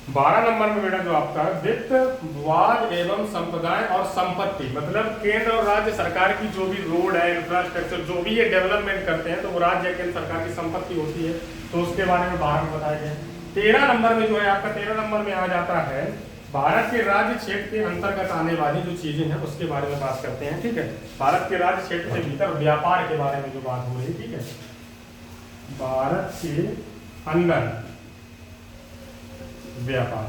बारह नंबर में बेटा जो आपका वित्त, वाद एवं संप्रदाय और संपत्ति, मतलब केंद्र और राज्य सरकार की जो भी रोड है, इंफ्रास्ट्रक्चर, जो भी ये डेवलपमेंट करते हैं तो वो राज्य या केंद्र सरकार की संपत्ति होती है, तो उसके बारे में 12 में बताया गया। 13 नंबर में जो है आपका 13 नंबर में आ जाता है भारत के राज्य क्षेत्र के अंतर्गत आने वाली जो चीजें हैं उसके बारे में बात करते हैं, ठीक है। भारत के राज्य क्षेत्र के भीतर व्यापार के बारे में जो बात हो रही है, ठीक है, भारत के अंदर व्यापार,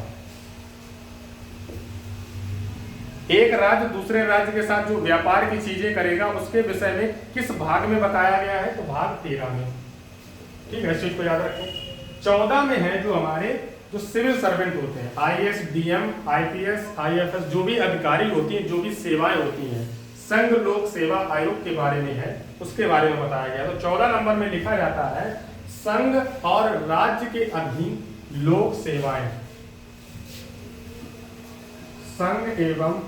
एक राज्य दूसरे राज्य के साथ जो व्यापार की चीजें करेगा उसके विषय में किस भाग में बताया गया है, तो भाग 13 में, ठीक है, इस चीज को याद रखें। 14 में है जो हमारे जो सिविल सर्वेंट होते हैं, IAS, DM, IPS, IFS, जो भी अधिकारी होती हैं, जो भी सेवाएं होती हैं, संघ लोक सेवा आयोग के बारे में है, उसके बारे में बताया गया। तो 14 नंबर में लिखा जाता है संघ और राज्य के अधीन लोक सेवाएं, संघ एवं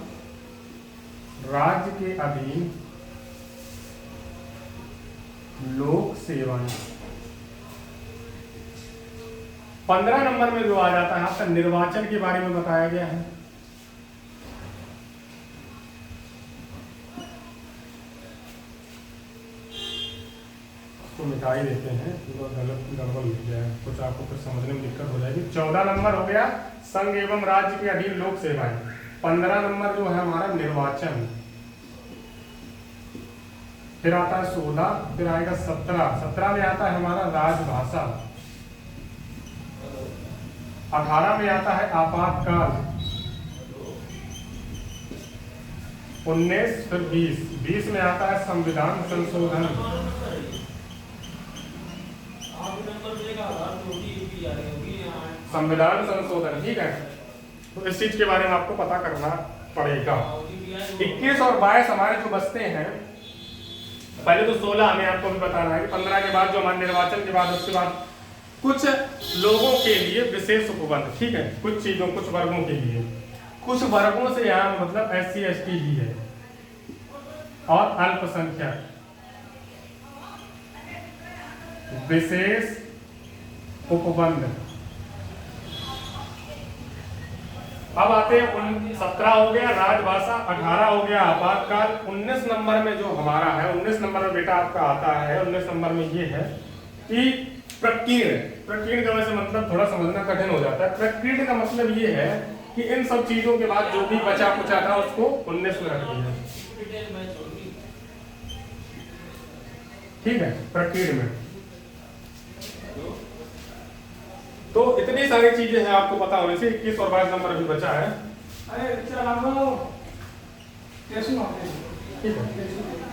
राज्य के अधीन लोक सेवाएं। 15 नंबर में जो आ जाता है आपका निर्वाचन के बारे में बताया गया है। तो मिटाई देते हैं, गलत गड़बड़ लिख गया है, कुछ आपको फिर समझने में दिक्कत हो जाएगी। 14 नंबर हो गया संघ एवं राज्य के अधीन लोक सेवाएं। 15 नंबर जो है हमारा निर्वाचन, फिर आता है 16, फिर आएगा 17 में आता है हमारा राजभाषा, 18 में आता है आपातकाल, 19 फिर 20 में आता है संविधान संशोधन, संविधान संशोधन, ठीक है। तो इस चीज के बारे में आपको पता करना पड़ेगा। 21 और 22 हमारे जो बचते हैं, पहले तो 16 हमें आपको भी बताना है कि 15 के बाद जो हमारे निर्वाचन के बाद, उसके बाद कुछ लोगों के लिए विशेष उपबंध, ठीक है, कुछ चीजों, कुछ वर्गों के लिए, कुछ वर्गों से यहाँ मतलब SC ST ही है और अल्पसंख्यक, विशेष उपबंध। अब आते हैं 17 हो गया राजभाषा, 18 हो गया आपातकाल, 19 नंबर में जो हमारा है, 19 नंबर में बेटा आपका आता है, 19 नंबर में ये है कि प्रकीर्ण। प्रकीर्ण का वैसे मतलब थोड़ा समझना कठिन हो जाता है। प्रकीर्ण का मतलब ये है कि इन सब चीजों के बाद जो भी बचा कुचा था उसको 19 में रख दिया, ठीक है, प्रकीर्ण में। तो इतनी सारी चीजें हैं आपको पता होने से। 21 और 22 नंबर अभी बचा है।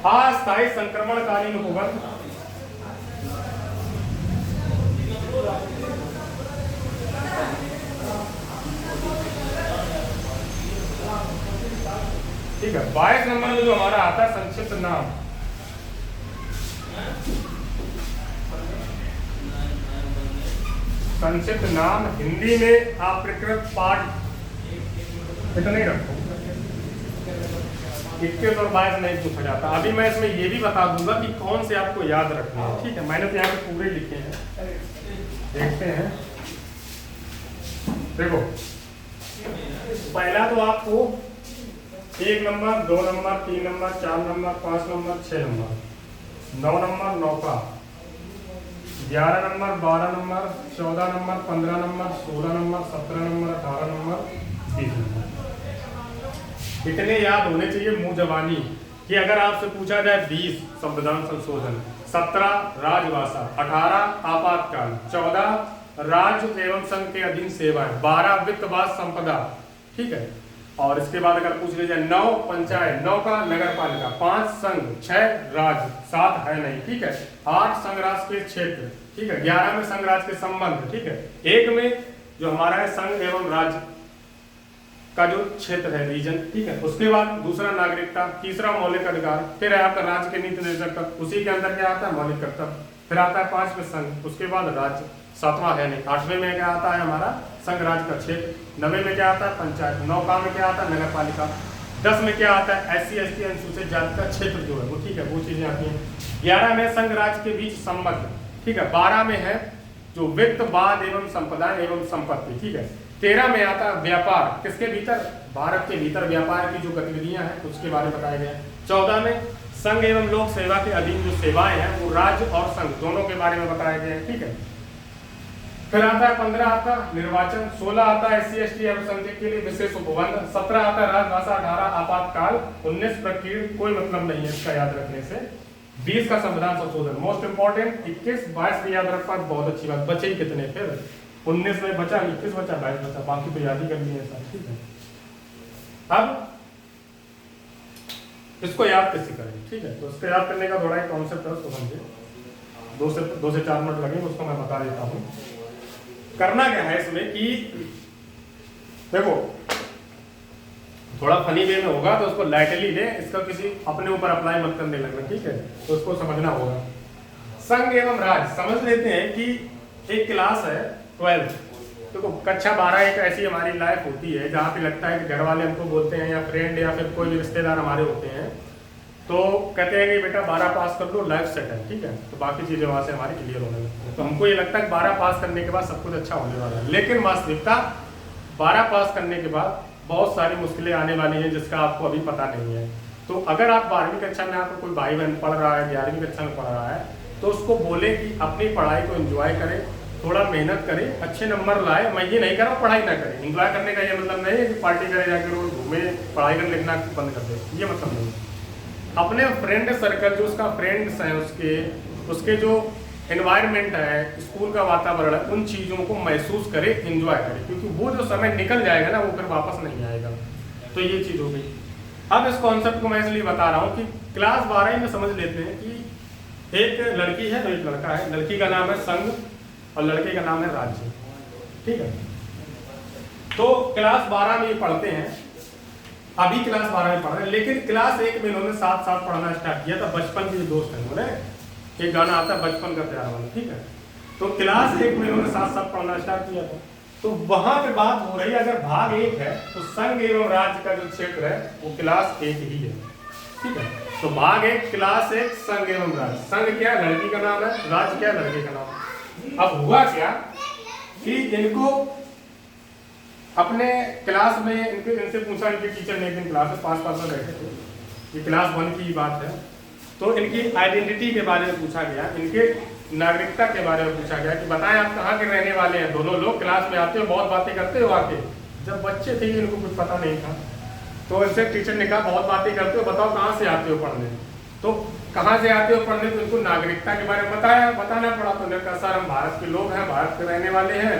अस्थायी संक्रमणकालीन उपबंध, ठीक है। 22 नंबर में जो हमारा आता है संक्षिप्त नाम, संक्षिप्त नाम, हिंदी में आप प्रकृत पाठ इतना ही रखो। 21 और 22 नहीं पूछा जाता। अभी मैं इसमें ये भी बता दूंगा कि कौन से आपको याद रखने हैं, ठीक है। मैंने तो यहाँ पे पूरे लिखे हैं, देखते हैं। देखो, पहला तो आपको 1 number, 2 number, 3 number, 4 number, 5 number, 6 number, 9 number नौका, 11 number, 12 number, 14 number, 15 number, 16 number, 17 number, 18 number, 20 number. इतने याद होने चाहिए मुंह जबानी कि अगर आपसे पूछा जाए 20 संविधान संशोधन, 17 राजभाषा, 18 आपातकाल, 14 राज्य एवं संघ के अधीन सेवाएं, 12 वित्तवाद संपदा, ठीक है। और इसके बाद अगर पूछ लीजिए 9 पंचायत, 9 का नगर पालिका, 5 संघ, 6 राज्य, 7 है नहीं, ठीक है, 8 संघ राज के क्षेत्र, ठीक है, 11 में संघ राज के संबंध, ठीक है, 1 में जो हमारा है संघ एवं राज्य का जो क्षेत्र है, रीजन, ठीक है। उसके बाद दूसरा नागरिकता, तीसरा मौलिक अधिकार, फिर है आपका राज्य के नीति निर्देशक, उसी के अंदर क्या आता है मौलिक कर्तव्य, फिर आता है 5 में संघ, उसके बाद राज्य, 7वां है नहीं, 8वें में क्या आता है हमारा संघ राज्य का क्षेत्र, 9वें में क्या आता है पंचायत, 9 में क्या आता है नगर पालिका, 10 में क्या आता है SC ST अनुसूचित जाति का क्षेत्र जो है वो, ठीक है, वो चीजें आती हैं। 11 में संघ राज्य के बीच संबंध, ठीक है। 12 में है जो वित्त वाद एवं संपदा एवं संपत्ति, ठीक है। 13 में आता है व्यापार, किसके भीतर, भारत के भीतर व्यापार की जो गतिविधियां हैं उसके बारे में बताया गया। 14 में संघ एवं लोक सेवा के अधीन जो सेवाएं हैं वो राज्य और संघ दोनों के बारे में बताया गया है, ठीक है। फिर आता है 15 आता निर्वाचन, 16 आता है SC ST अल्पसंख्यक के लिए विशेष उपबंध, 17 आता है राजभाषा, 18 आपातकाल, 19 प्रकीर्ण, कोई मतलब नहीं है इसका याद रखने से, 20 का संविधान संशोधन मोस्ट इंपॉर्टेंट, 21 22 भी याद रख पाए बहुत अच्छी बात। बचे ही कितने फिर, 19 में बचा, 21 बचा, 22 बचा, बाकी तो याद ही कर लिए सब, ठीक है। अब इसको याद कैसे करें, ठीक है। तो इसको याद करने का थोड़ा एक कॉन्सेप्ट है, उसको समझिए। 2 से 4 मिनट लगेंगे, उसको मैं बता देता हूँ। करना क्या है इसमें कि देखो थोड़ा फनी वे में होगा तो उसको लाइटली ले, इसका किसी अपने ऊपर अप्लाई मत करने लगना, ठीक है। तो उसको समझना होगा। संघ एवं राज्य समझ लेते हैं कि एक क्लास है 12, देखो कक्षा 12 एक ऐसी हमारी लाइफ होती है जहाँ पे लगता है कि घर वाले हमको बोलते हैं या फ्रेंड या फिर कोई भी रिश्तेदार हमारे होते हैं तो कहते हैं कि बेटा 12 पास कर लो, लाइफ सेट है, ठीक है। तो बाकी चीजें वहां से हमारी क्लियर होने लगती है। तो हमको ये लगता है कि 12 पास करने के बाद सब कुछ अच्छा होने वाला है, लेकिन वास्तविकता 12 पास करने के बाद बहुत सारी मुश्किलें आने वाली हैं जिसका आपको अभी पता नहीं है। तो अगर आप 12वीं कक्षा में आपको कोई भाई बहन पढ़ रहा है, 11वीं कक्षा में पढ़ रहा है, तो उसको बोले कि अपनी पढ़ाई को एंजॉय करे, थोड़ा मेहनत करे, अच्छे नंबर लाए। मैं ये नहीं कर रहा हूँ पढ़ाई ना करे, एंजॉय करने का ये मतलब नहीं है कि पार्टी करे जाकर रोज घूमे, पढ़ाई कर लिखना बंद कर दे, ये मतलब नहीं। अपने फ्रेंड सर्कल जो उसका फ्रेंड्स हैं उसके जो एनवायरनमेंट है, स्कूल का वातावरण है, उन चीज़ों को महसूस करे, एंजॉय करे, क्योंकि वो जो समय निकल जाएगा ना वो फिर वापस नहीं आएगा। तो ये चीज़ हो गई। अब इस कॉन्सेप्ट को मैं इसलिए बता रहा हूँ कि क्लास 12 में समझ लेते हैं कि एक लड़की है और एक लड़का है। लड़की का नाम है संघ और लड़के का नाम है राज्य। ठीक है। तो क्लास 12 में ये पढ़ते हैं, अभी क्लास 12 में पढ़ रहे हैं, लेकिन क्लास 1 में इन्होंने साथ साथ पढ़ना स्टार्ट किया था। बचपन के जो दोस्त हैं उन्होंने, एक गाना आता है बचपन का प्यार वाला, ठीक है। तो क्लास 1 में इन्होंने साथ साथ पढ़ना स्टार्ट किया था। तो वहां पे बात हो रही है, अगर भाग 1 है तो संघ एवं राज्य का जो क्षेत्र है वो क्लास 1 ही है, ठीक है। तो भाग 1 क्लास 1 संघ एवं राज्य। संघ क्या है? लड़की का नाम है, राज्य क्या है? लड़के का नाम है। अब हुआ क्या कि इनको अपने क्लास में इनसे पूछा, इनके टीचर ने एक दिन क्लास में 5 में बैठे थे, ये क्लास 1 की बात है। तो इनकी आइडेंटिटी के बारे में पूछा गया, इनके नागरिकता के बारे में पूछा गया कि बताएं आप कहाँ के रहने वाले हैं। दोनों लोग क्लास में आते हो, बहुत बातें करते हो आके। जब बच्चे थे इनको कुछ पता नहीं था, तो इनसे टीचर ने कहा बहुत बातें करते हो, बताओ कहाँ से आते हो पढ़ने। तो कहाँ से आते हो पढ़ने, तो इनको नागरिकता के बारे में बताना पड़ा। तो उन्होंने कहा सर हम भारत के लोग हैं, भारत के रहने वाले हैं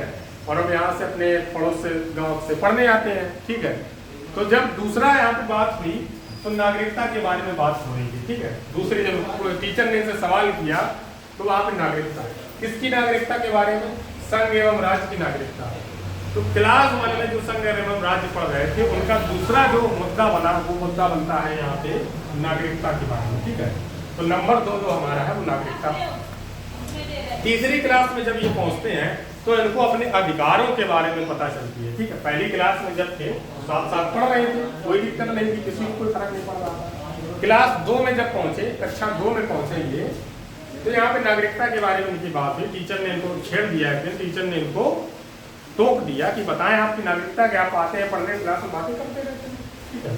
और हम यहाँ से अपने पड़ोस से गाँव से पढ़ने आते हैं, ठीक है। तो जब दूसरा यहाँ पे बात हुई तो नागरिकता के बारे में बात हो रही थी, ठीक है। दूसरे जब टीचर ने इनसे सवाल किया तो वहाँ पे नागरिकता, किसकी नागरिकता के बारे में? संघ एवं राज्य की नागरिकता। तो क्लास 1 में जो संघ एवं राज्य पढ़ रहे थे उनका दूसरा जो मुद्दा बना वो मुद्दा बनता है यहाँ पे नागरिकता के बारे में, ठीक है। तो नंबर 2 जो हमारा है वो नागरिकता। तीसरी क्लास में जब ये पहुंचते हैं तो इनको अपने अधिकारों के बारे में पता चलती है, ठीक है। पहली क्लास में जब थे साथ साथ पढ़ रहे थे, कोई दिक्कत नहीं थी, किसी को कोई फर्क नहीं पड़ रहा था। क्लास 2 में जब पहुंचे, कक्षा 2 में पहुंचे ये, तो यहाँ पे नागरिकता के बारे में इनकी बात हुई। टीचर ने इनको छेड़ दिया है, फिर टीचर ने इनको टोक दिया कि बताएं आपकी नागरिकता क्या, आप आते हैं पढ़ने, क्लास में बातें करते रहते हैं, ठीक है।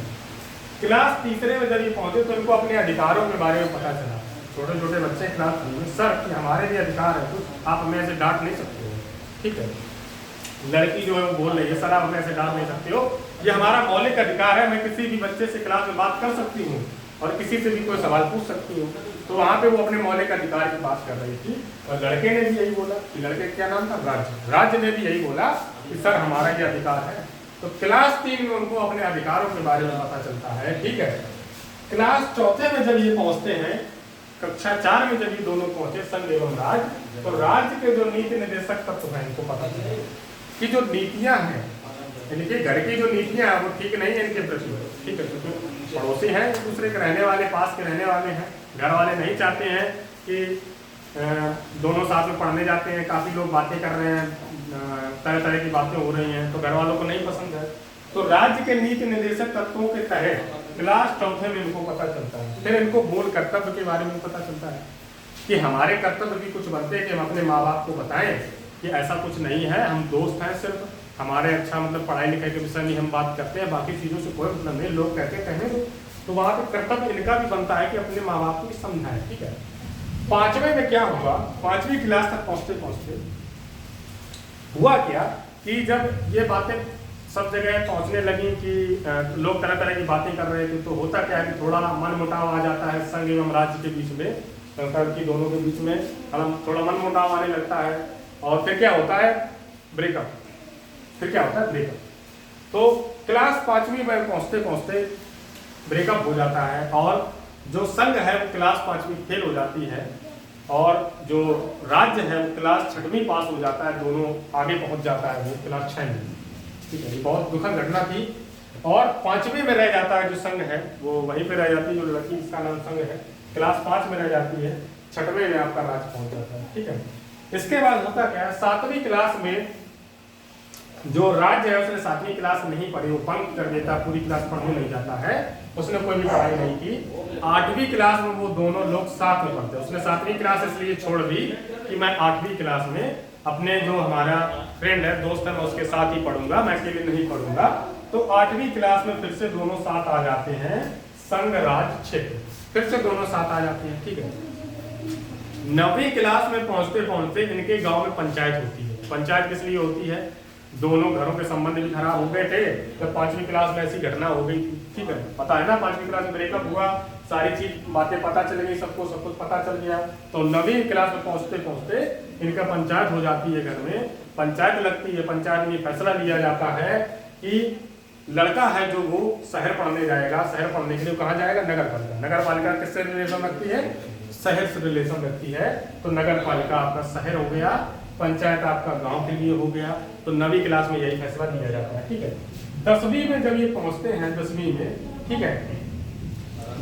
क्लास तीसरे में जब ये पहुंचे तो इनको अपने अधिकारों के बारे में पता चला। छोटे छोटे बच्चे क्लास में, सर कि हमारे भी अधिकार है, कुछ आप हमें ऐसे डांट नहीं सकते हो, ठीक है। लड़की जो है वो बोल रही है सर आप हमें ऐसे डांट नहीं सकते हो, ये हमारा मौलिक अधिकार है, मैं किसी भी बच्चे से क्लास में बात कर सकती हूँ और किसी से भी कोई सवाल पूछ सकती हूँ। तो वहाँ पे वो अपने मौलिक अधिकार की बात कर रही थी और लड़के ने भी यही बोला कि लड़के क्या नाम था? राज्य ने भी यही बोला कि सर हमारा ये अधिकार है। तो क्लास 3 में उनको अपने अधिकारों के बारे में पता चलता है, ठीक है। क्लास 4 में जब ये पहुंचते हैं, कक्षा 4 में जब ये दोनों पहुंचे संघ एवं राज्य, तो राज्य के जो नीति निर्देशक तत्व हैं इनको पता चला कि जो नीतियां हैं, इनके घर की जो नीतियां हैं वो ठीक नहीं है इनके प्रति, ठीक है। क्योंकि पड़ोसी हैं, एक दूसरे के रहने वाले, पास के रहने वाले हैं, घर वाले नहीं चाहते हैं कि दोनों साथ में पढ़ने जाते हैं, काफ़ी लोग बातें कर रहे हैं, तरह तरह की बातें हो रही हैं, तो घर वालों को नहीं पसंद है। तो राज्य के नीति निर्देशक तत्वों के तहत क्लास 4 में इनको पता चलता है। फिर इनको मूल कर्तव्य के बारे में पता चलता है कि हमारे कर्तव्य भी कुछ बनते हैं कि हम अपने माँ बाप को बताएं कि ऐसा कुछ नहीं है, हम दोस्त हैं, सिर्फ हमारे अच्छा मतलब पढ़ाई लिखाई के विषय में हम बात करते हैं, बाकी चीज़ों से कोई मतलब नहीं, लोग कहते कहने दो। तो वहाँ पे कर्तव्य इनका भी बनता है कि अपने माँ बाप को समझाएं, ठीक है। 5वें में क्या हुआ, 5वीं क्लास तक पहुँचते पहुँचते हुआ क्या कि जब ये बातें सब जगह पहुँचने लगी कि लोग तरह तरह की बातें कर रहे थे, तो होता क्या है कि थोड़ा मन मुटाव आ जाता है संघ एवं राज्य के बीच में, संघ की दोनों के बीच में थोड़ा मन मुटाव आने लगता है और फिर क्या होता है? ब्रेकअप। फिर क्या होता है? ब्रेकअप। तो क्लास 5वीं में पहुँचते पहुँचते ब्रेकअप हो जाता है और जो संघ है वो क्लास 5वीं फेल हो जाती है और जो राज्य है वो क्लास 6वीं पास हो जाता है, दोनों आगे पहुंच जाता है वो क्लास 6 में, ठीक है। ये बहुत दुखद घटना थी। और 5वीं में रह जाता है जो संघ है वो वहीं पे रह जाती है, जो लड़की जिसका नाम संघ है क्लास 5 में रह जाती है, 6वें में आपका राज्य पहुंच जाता है, ठीक है। इसके बाद होता क्या है, 7वीं क्लास में जो राज्य है उसने 7वीं क्लास नहीं पढ़ी, वो बंक कर देता, पूरी क्लास पढ़ने नहीं जाता है, उसने कोई भी पढ़ाई नहीं की। 8वीं क्लास में वो दोनों लोग साथ में पढ़ते हैं। उसने 7वीं क्लास इसलिए छोड़ दी कि मैं 8वीं क्लास में अपने जो हमारा फ्रेंड है, दोस्त है, मैं उसके साथ ही पढ़ूंगा, मैं अकेले नहीं पढ़ूंगा। तो 8वीं क्लास में फिर से दोनों साथ आ जाते हैं, संघ राज्य क्षेत्र, फिर से दोनों साथ आ जाते हैं, ठीक है। 9वीं क्लास में पहुंचते पहुंचते इनके गांव में पंचायत होती है। पंचायत किस लिए होती है? दोनों घरों के संबंध भी खराब हो गए थे, तो 5वीं क्लास में ऐसी घटना हो गई थी, ठीक है। पता है ना, 5वीं क्लास में ब्रेकअप हुआ, सारी चीज बातें पता चल गई, सबको सब कुछ पता चल गया। तो 9वीं क्लास में पहुंचते पहुंचते इनका पंचायत हो जाती है, घर में पंचायत लगती है। पंचायत में फैसला लिया जाता है कि लड़का है जो वो शहर पढ़ने जाएगा, शहर पढ़ने के लिए कहाँ जाएगा? नगर पालिका। नगर पालिका किससे रिलेशन रखती है? शहर से रिलेशन रखती है। तो नगर पालिका आपका शहर हो गया पंचायत आपका गांव के लिए हो गया। तो 9वीं क्लास में यही फैसला दिया जाता है, ठीक है। 10वीं में जब ये पहुंचते हैं, 10वीं में, ठीक है,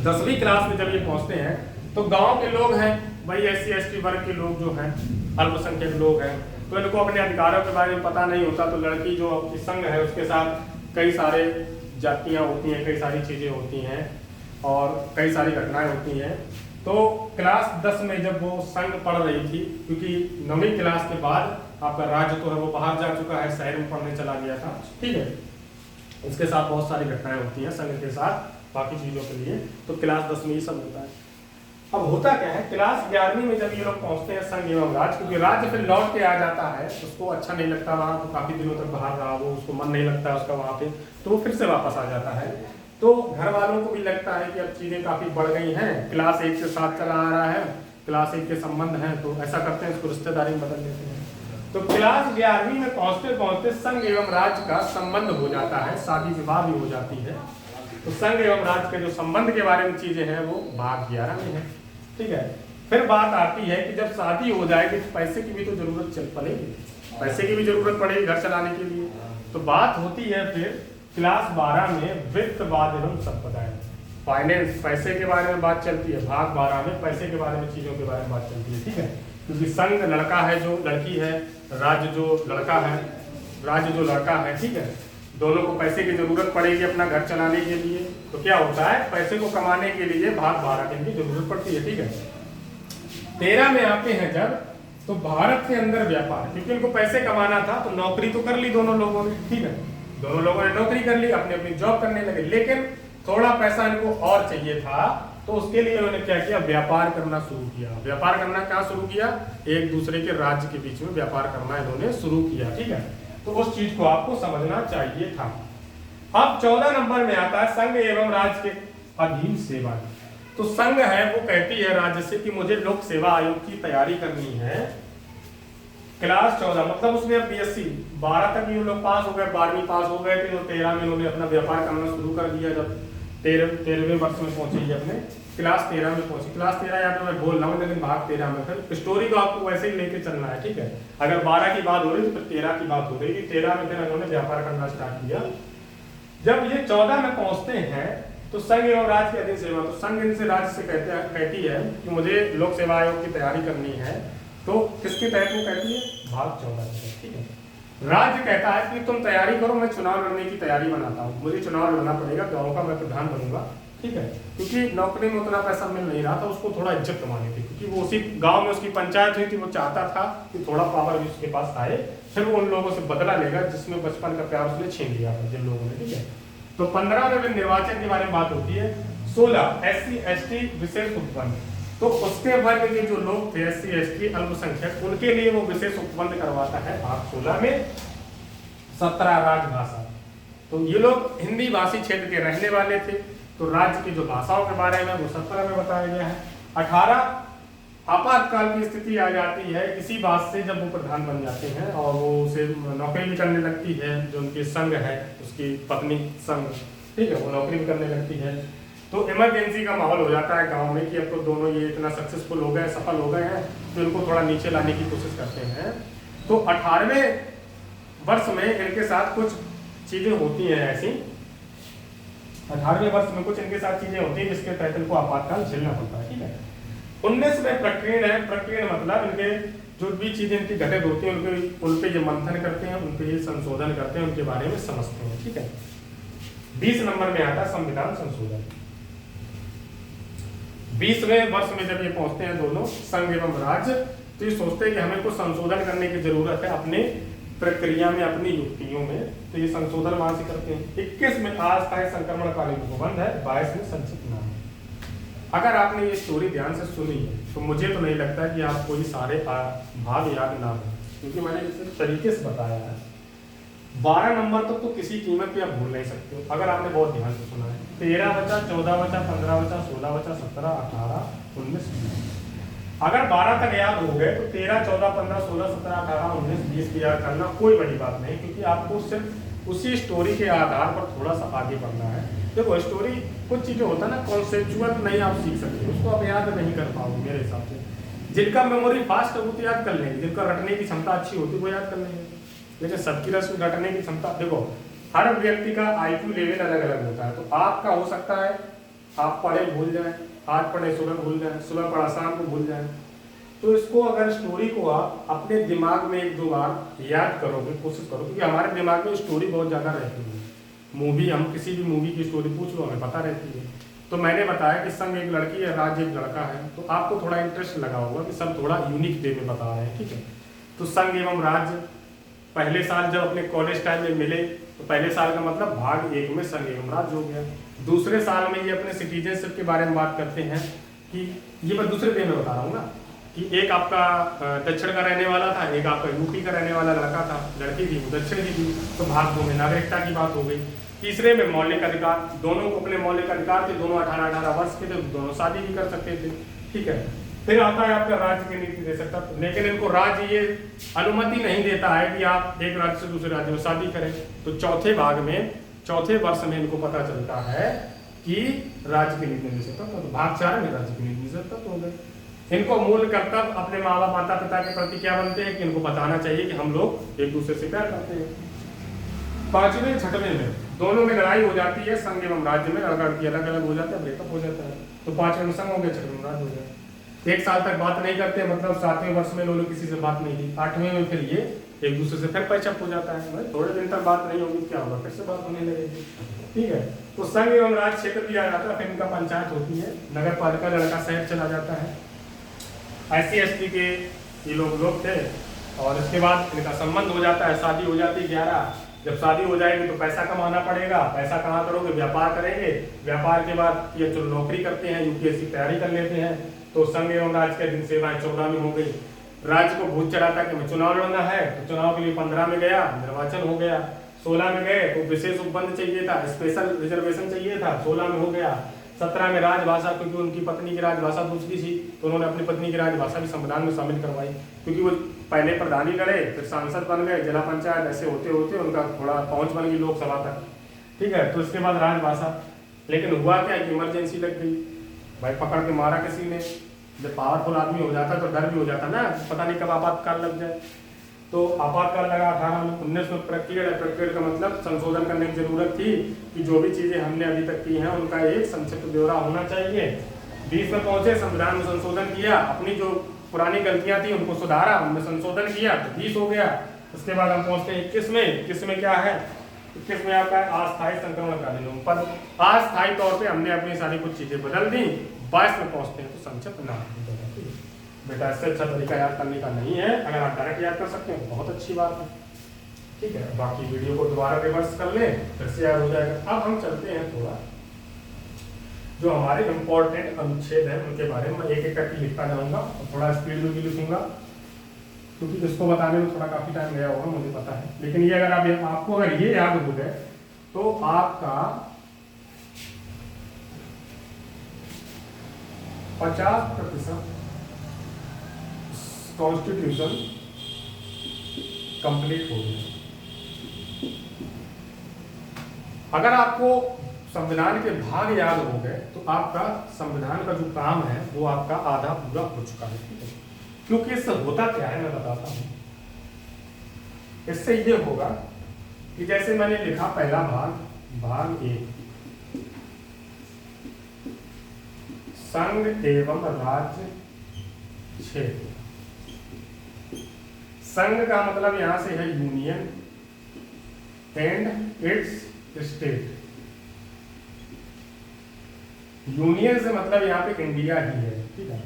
10वीं क्लास में जब ये पहुंचते हैं तो गांव के लोग हैं भाई, SC/ST वर्ग के लोग जो हैं, अल्पसंख्यक लोग हैं, तो इनको अपने अधिकारों के बारे में पता नहीं होता। तो लड़की जो आपकी संघ है उसके साथ कई सारे जातियाँ होती हैं, कई सारी चीज़ें होती हैं और कई सारी घटनाएं होती हैं। तो क्लास 10 में जब वो संघ पढ़ रही थी, क्योंकि 9वीं क्लास के बाद आपका राज्य तो है वो बाहर जा चुका है, शहर में पढ़ने चला गया था, ठीक है। इसके साथ बहुत सारी घटनाएं होती हैं संघ के साथ बाकी चीज़ों के लिए। तो क्लास 10 में ये सब होता है। अब होता क्या है, क्लास 11वीं में जब ये लोग पहुंचते हैं संघ एवं राज्य, क्योंकि राज्य फिर लौट के आ जाता है, उसको अच्छा नहीं लगता वहाँ, तो काफ़ी दिनों तक बाहर रहा वो, उसको मन नहीं लगता उसका वहाँ पे, तो वो फिर से वापस आ जाता है। तो घर वालों को भी लगता है कि अब चीज़ें काफ़ी बढ़ गई हैं, क्लास 1 से 7 चला आ रहा है, क्लास 1 के संबंध हैं, तो ऐसा करते हैं इसको रिश्तेदारी में बदल देते हैं। तो क्लास 11वीं में पहुँचते पहुँचते संघ एवं राज्य का संबंध हो जाता है, शादी विवाह भी हो जाती है। तो संघ एवं राज्य के जो संबंध के बारे में चीज़ें हैं वो भाग 11 में है, ठीक है। फिर बात आती है कि जब शादी हो जाएगी तो पैसे की भी तो जरूरत चल पड़ेगी, पैसे की भी जरूरत पड़ेगी घर चलाने के लिए। तो बात होती है फिर क्लास 12 में वित्तवाद एवं संपदाएं, फाइनेंस, पैसे के बारे में बात चलती है। भाग 12 में पैसे के बारे में, चीजों के बारे में बात चलती है, ठीक है। क्योंकि संघ लड़का है जो लड़की है, राज्य जो लड़का है, राज्य जो लड़का है, ठीक है, दोनों को पैसे की जरूरत पड़ेगी अपना घर चलाने के लिए। तो क्या होता है, पैसे को कमाने के लिए भाग 12 की जरूरत पड़ती है, ठीक है। 13 में आते हैं जब, तो भारत के अंदर व्यापार, क्योंकि उनको पैसे कमाना था तो नौकरी तो कर ली दोनों लोगों ने, ठीक है, दोनों लोगों ने नौकरी कर ली, अपनी अपनी जॉब करने लगे, लेकिन थोड़ा पैसा इनको और चाहिए था। तो उसके लिए उन्होंने क्या किया, व्यापार करना शुरू किया। व्यापार करना क्या शुरू किया, एक दूसरे के राज्य के बीच में व्यापार करना इन्होंने शुरू किया, ठीक है। तो उस चीज को आपको समझना चाहिए था। अब 14 नंबर में आता है संघ एवं राज्य के अधीन सेवा। तो संघ है वो कहती है राज्य से कि मुझे लोक सेवा आयोग की तैयारी करनी है। क्लास 14 मतलब उसमें अब BSc 12 तक ये लोग पास हो गए, 12वीं पास हो गए थे, तो 13 में उन्होंने अपना व्यापार करना शुरू कर दिया। जब 13वें वर्ष में पहुंचे, अपने क्लास 13 में पहुंची। क्लास 13 यहाँ पे मैं बोल रहा हूँ, लेकिन भाग 13 में फिर स्टोरी को आपको वैसे ही लेके चलना है, ठीक है। अगर 12 की बात हो रही तो फिर 13 की बात हो रही। 13 में फिर उन्होंने व्यापार करना स्टार्ट किया। जब ये 14 में पहुंचते हैं तो संघ एवं राज्य के अधीन सेवा, तो संघ इनसे राज्य से कहती है कि मुझे लोक सेवा आयोग की तैयारी करनी है। तो किसके तहत वो कहती है, भाग 14 के तहत, ठीक है। राज्य कहता है कि तुम तैयारी करो, मैं चुनाव लड़ने की तैयारी बनाता हूँ, मुझे चुनाव लड़ना पड़ेगा, गाँव का मैं प्रधान बनूंगा, ठीक है। क्योंकि नौकरी में उतना पैसा मिल नहीं रहा था, उसको थोड़ा इज्जत कमानी थी, क्योंकि वो उसी गांव में उसकी पंचायत हुई थी, वो चाहता था कि थोड़ा पावर भी उसके पास आए, फिर वो उन लोगों से बदला लेगा जिसमें बचपन का प्यार उसने छीन लिया था जिन लोगों ने, ठीक है। तो 15 में फिर निर्वाचन के बारे में बात होती है। 16 SC/ST विशेष उपबंध, तो उसके वर्ग के जो लोग थे SC/ST अल्पसंख्यक, उनके लिए वो विशेष उपबंध करवाता है भाग 16 में। 17 राजभाषा, तो ये लोग हिंदी भाषी क्षेत्र के रहने वाले थे, तो राज्य की जो भाषाओं के बारे में वो 17 में बताया गया है। 18 आपातकाल की स्थिति आ जाती है किसी बात से, जब वो प्रधान बन जाते हैं और वो उसे नौकरी भी करने लगती है, जो उनकी संघ है उसकी पत्नी संघ, ठीक है, वो नौकरी भी करने लगती है। तो इमरजेंसी का माहौल हो जाता है गांव में कि अब तो दोनों ये इतना सक्सेसफुल हो गए, सफल हो गए हैं, तो इनको थोड़ा नीचे लाने की कोशिश करते हैं। तो 18वें वर्ष में इनके साथ कुछ चीजें होती हैं ऐसी, 18वें वर्ष में कुछ इनके साथ चीजें होती हैं जिसके तहत इनको आपातकाल झेलना पड़ता है, ठीक है। 19 में प्रकीर्ण है, प्रकीर्ण मतलब इनके जो भी चीजें इनकी घटित होती हैं उन पे ये मंथन करते हैं, उन पे ये संशोधन करते हैं, उनके बारे में समझते हैं, ठीक है। 20 नंबर में आता है संविधान संशोधन। 20वें वर्ष में जब ये पहुंचते हैं दोनों संघ एवं राज्य, तो ये सोचते हैं कि हमें कुछ संशोधन करने की जरूरत है अपने प्रक्रिया में, अपनी युक्तियों में, तो ये संशोधन वहां से करते हैं। 21 में अस्थायी संक्रमणकालीन उपबंध है, 22 में संक्षिप्त नाम। अगर आपने ये स्टोरी ध्यान से सुनी है तो मुझे तो नहीं लगता कि आपको ये सारे भाग याद ना हो, क्योंकि मैंने इस तरीके से बताया है। 12 नंबर तक तो किसी कीमत पे आप भूल नहीं सकते हो अगर आपने बहुत ध्यान से सुना है। 13 बचा, 14 बचा, 15 बचा, 16 बचा, 17, 18, 19, 20। अगर 12 तक याद हो गए तो 13, 14, 15, 16, 17, 18, 19, 20 की याद करना कोई बड़ी बात नहीं, क्योंकि आपको सिर्फ उसी स्टोरी के आधार पर थोड़ा सा आगे बढ़ना है। देखो स्टोरी कुछ चीजें होता है ना, कॉन्सेप्चुअल नहीं आप सीख सकते, उसको आप याद नहीं कर पाओगे मेरे हिसाब से। जिनका मेमोरी फास्ट है वो तो याद कर लेंगे, जिनका रटने की क्षमता अच्छी होती है वो याद कर लेंगे, लेकिन सबकी रटने की क्षमता, देखो हर व्यक्ति का आईक्यू लेवल अलग अलग होता है। तो आपका हो सकता है आप पढ़े भूल जाएं, आज पढ़े सुबह भूल जाएं, सुबह पढ़ा शाम को भूल जाएं। तो इसको अगर स्टोरी को आप अपने दिमाग में एक दो बार याद करोगे, कोशिश करो, क्योंकि हमारे दिमाग में स्टोरी बहुत ज़्यादा रहती है। मूवी, हम किसी भी मूवी की स्टोरी पूछ लो हमें पता रहती है। तो मैंने बताया कि संग एक लड़की है, राज एक लड़का है, तो आपको थोड़ा इंटरेस्ट लगा होगा कि सब थोड़ा यूनिक वे में बता रहे हैं, ठीक है। तो संग एवं राज पहले साल जब अपने कॉलेज टाइम में मिले तो पहले साल का मतलब भाग 1 में संग एवं राज हो गया। दूसरे साल में ये अपने सिटीजनशिप के बारे में बात करते हैं कि ये मैं दूसरे वे में बता रहा हूँ ना, कि एक आपका दक्षिण का रहने वाला था, एक आपका यूपी का रहने वाला लड़का था, लड़की थी वो दक्षिण की थी, तो भाग 2 में नागरिकता की बात हो गई। तीसरे में मौलिक अधिकार, दोनों को अपने मौलिक अधिकार थे, दोनों 18-18 वर्ष के थे, दोनों शादी भी कर सकते थे, ठीक है। फिर आता है आपका राज्य की नीति दे सकता, लेकिन इनको राज्य ये अनुमति नहीं देता है कि आप एक राज्य से दूसरे राज्य में शादी करें। तो चौथे भाग में, चौथे वर्ष में इनको पता चलता है कि राज्य की नीति दे सकता, तो भाग 4 में राज्य की नीति दे सकता तो हो गए। इनको मूल कर्तव्य अपने माँ बाप माता पिता के प्रति क्या बनते हैं कि इनको बताना चाहिए कि हम लोग एक दूसरे से प्यार करते हैं। 5वें 6वें में दोनों में लड़ाई हो जाती है, संग एवं राज्य में लड़का लड़की अलग अलग हो जाते हैं, ब्रेकअप हो जाता है। तो 5वें में संग हो गया, 6वें में राज्य हो गया। 1 साल तक बात नहीं करते, मतलब 7वें वर्ष में इन्होंने किसी से बात नहीं की, 8वें में फिर ये एक दूसरे से फिर पैचअप हो जाता है, थोड़े दिन तक बात नहीं होगी क्या होगा, फिर से बात होने लगेगी, ठीक है। तो संघ एवं राज्य क्षेत्र दिया जाता है, फिर इनका पंचायत होती है, नगर पालिका, लड़का शहर चला जाता है। SC/ST के ये लोग थे, और इसके बाद इनका संबंध हो जाता है, शादी हो जाती है 11। जब शादी हो जाएगी तो पैसा कमाना पड़ेगा, पैसा कहाँ करोगे, व्यापार करेंगे, व्यापार के बाद ये चलो नौकरी करते हैं, UPSC तैयारी कर लेते हैं। तो संघ एवं राज्य के दिन सेवाएं 14 में हो गई। राज्य को भूत चढ़ा था कि मैं चुनाव लड़ना है, तो चुनाव के लिए 15 में गया, निर्वाचन हो गया। 16 में गए तो विशेष उपबंध चाहिए था, स्पेशल रिजर्वेशन चाहिए था, 16 में हो गया। 17 में राजभाषा, क्योंकि उनकी पत्नी की राजभाषा दूसरी थी, तो उन्होंने अपनी पत्नी की राजभाषा भी संविधान में शामिल करवाई, क्योंकि वो पहले प्रधानी लड़े, फिर सांसद बन गए, जिला पंचायत, ऐसे होते होते उनका थोड़ा पहुंच बन गई लोकसभा तक, ठीक है। तो इसके बाद राजभाषा, लेकिन हुआ क्या कि इमरजेंसी लग गई, भाई पकड़ के मारा किसी ने। जब पावरफुल आदमी हो जाता तो डर भी हो जाता ना, पता नहीं कब आपातकाल लग जाए। तो आपातकाल लगा 18 में। 19 में प्रक्रिया का मतलब संशोधन करने की जरूरत थी कि जो भी चीजें हमने अभी तक की हैं उनका एक संक्षिप्त ब्यौरा होना चाहिए। 20 में पहुंचे, संविधान में संशोधन किया, अपनी जो पुरानी गलतियां थी उनको सुधारा, उनमें संशोधन किया, तो 20 हो गया। उसके बाद हम पहुंचते हैं 21 में। 21 में क्या है, 21 में आपका अस्थायी संक्रमणकालीन पद, अस्थायी तौर पे हमने अपनी सारी कुछ चीजें बदल दी। 22 में पहुंचते हैं तो संक्षिप्त नाम बेटा, इससे अच्छा तरीका याद करने का नहीं है, अगर आप डायरेक्ट याद कर सकते हैं तो बहुत अच्छी बात है, ठीक है। बाकी वीडियो को दोबारा रिवर्स कर लें, फिर से याद हो जाएगा। अब हम चलते हैं थोड़ा जो हमारे इम्पोर्टेंट अनुच्छेद हैं उनके बारे में मैं एक एक करके लिखता जाऊंगा और थोड़ा स्पीड में भी लिखूंगा, क्योंकि इसको बताने में थोड़ा काफी टाइम गया होगा मुझे पता है। लेकिन ये अगर आपको अगर ये याद हो गए तो आपका 50% कॉन्स्टिट्यूशन कंप्लीट हो गया। अगर आपको संविधान के भाग याद हो गए तो आपका संविधान का जो काम है वो आपका आधा पूरा हो चुका है, ठीक है। क्योंकि इससे होता क्या है मैं बताता हूं। इससे ये होगा कि जैसे मैंने लिखा पहला भाग 1, संघ एवं राज्य क्षेत्र। संघ का मतलब यहां से है union and it's state. Union से मतलब यहाँ पे इंडिया ही है, ठीक है।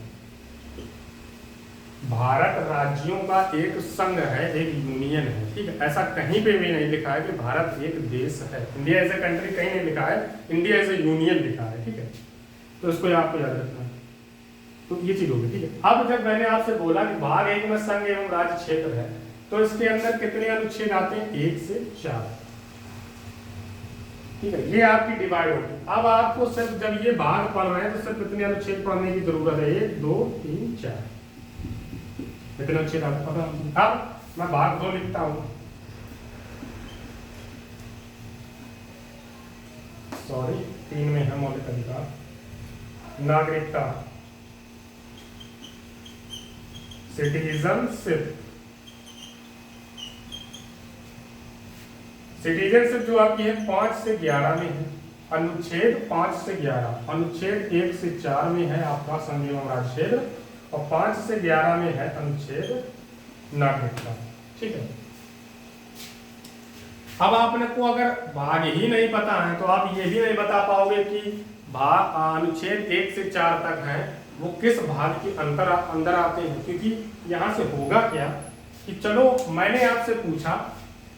भारत राज्यों का एक संघ है, एक यूनियन है, ठीक है। ऐसा कहीं पे भी नहीं लिखा है कि भारत एक देश है, इंडिया एज ए कंट्री कहीं नहीं लिखा है, इंडिया एज ए यूनियन लिखा है, ठीक है। तो इसको आपको याद रखना है। तो ये चीज होगी, ठीक है। अब जब मैंने आपसे बोला कि भाग 1 में संघ एवं राज्य क्षेत्र है, तो इसके अंदर कितने अनुच्छेद आते हैं, 1 से 4, ठीक है। ये आपकी डिवाइड होगी। अब आपको सिर्फ जब ये भाग पढ़ रहे हैं तो सिर्फ कितने अनुच्छेद पढ़ने की जरूरत है, 1 2 3 4, कितने अनुच्छेद आपको पता। अब मैं भाग 2 लिखता हूं, सॉरी 3 में है मौलिक अधिकार, नागरिकता, सिटीजनशिप। सिटीजनशिप जो आपकी है 5 से 11 में है, अनुच्छेद 5 से 11, अनुच्छेद 1 से 4 में है आपका संघ एवं राज्य क्षेत्र, और 5 से 11 में है अनुच्छेद नागरिकता। ठीक है। अब आपने को अगर भाग ही नहीं पता है तो आप ये भी नहीं बता पाओगे कि भाग अनुच्छेद 1 से 4 तक है वो किस भाग के अंदर आते हैं, क्योंकि यहाँ से होगा क्या कि चलो मैंने आपसे पूछा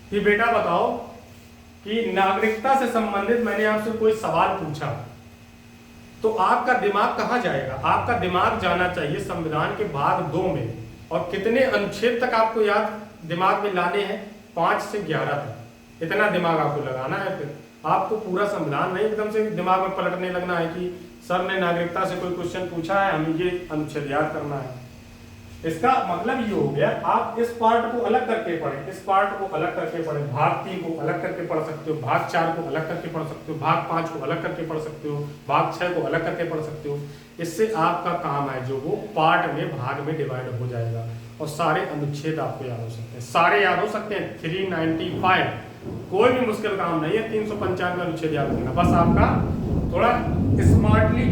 कि बेटा बताओ कि नागरिकता से संबंधित मैंने आपसे कोई सवाल पूछा, तो आपका दिमाग कहाँ जाएगा? आपका दिमाग जाना चाहिए संविधान के भाग 2 में, और कितने अनुच्छेद तक आपको याद दिमाग में लाने हैं? 5 से 11 तक। इतना दिमाग आपको लगाना है। फिर आपको पूरा संविधान नहीं एकदम से दिमाग में पलटने लगना है कि सर ने नागरिकता से कोई क्वेश्चन पूछा है, हमें ये अनुच्छेद याद करना है। इसका मतलब ये हो गया आप इस पार्ट को अलग करके पढ़ें, इस पार्ट को अलग करके पढ़ें, भाग 3 को अलग करके पढ़ सकते हो, भाग 4 को अलग करके पढ़ सकते हो, भाग 5 को अलग करके पढ़ सकते हो, भाग 6 को अलग करके पढ़ सकते हो। इससे आपका काम है जो वो पार्ट में भाग में डिवाइड हो जाएगा और सारे अनुच्छेद आपको याद हो सकते हैं, सारे याद हो सकते हैं। 395 कोई भी मुश्किल काम नहीं है, 395 अनुच्छेद याद करना, बस आपका थोड़ा स्मार्टली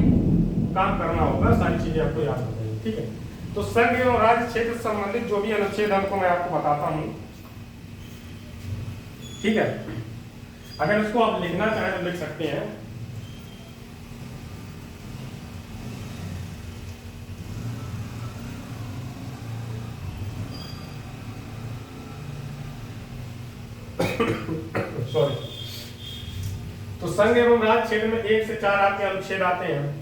काम करना होगा, सारी चीजें आपको याद हो जाएगी। ठीक है। तो संघ एवं राज्य क्षेत्र से संबंधित जो भी अनुच्छेद हमको मैं आपको बताता हूं, ठीक है। अगर इसको आप लिखना चाहें तो लिख सकते हैं। सॉरी। तो संघ एवं राज्य क्षेत्र में 1 से 4 आपके अनुच्छेद आते हैं।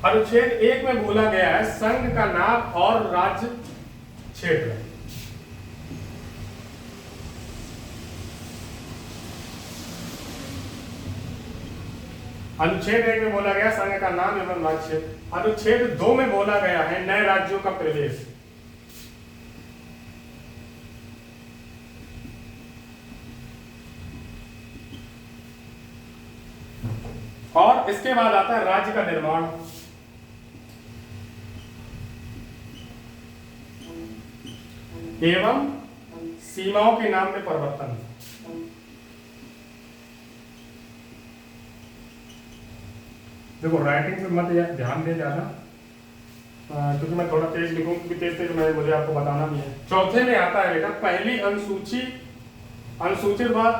अनुच्छेद 1 में बोला गया है संघ का नाम और राज्य क्षेत्र। अनुच्छेद 1 में बोला गया संघ का नाम एवं राज्य क्षेत्र। अनुच्छेद 2 में बोला गया है नए राज्यों का प्रवेश। और इसके बाद आता है राज्य का निर्माण। एवं सीमाओं के नाम में परिवर्तन। देखो राइटिंग पे मत ध्यान दे ज्यादा, क्योंकि मैं थोड़ा तेज लिखूं, क्योंकि तेज तेज मुझे आपको बताना भी है। चौथे में आता है बेटा पहली अनुसूची, अनुसूचित व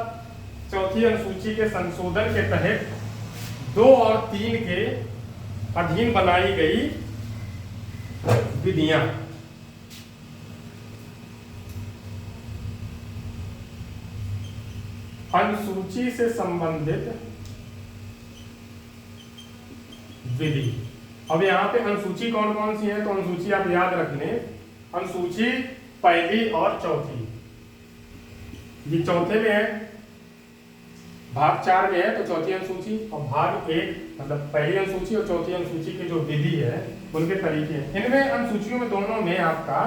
चौथी अनुसूची के संशोधन के तहत 2 और 3 के अधीन बनाई गई विधियां। अनुसूची से संबंधित विधि। अब यहाँ पे अनुसूची कौन कौन सी है, तो अनुसूची आप याद रख लें, अनुसूची पहली और चौथी। ये चौथे में है, भाग 4 में है तो चौथी अनुसूची, और भाग 1 मतलब पहली अनुसूची और चौथी अनुसूची की जो विधि है उनके तरीके हैं। इनमें अनुसूचियों में दोनों में आपका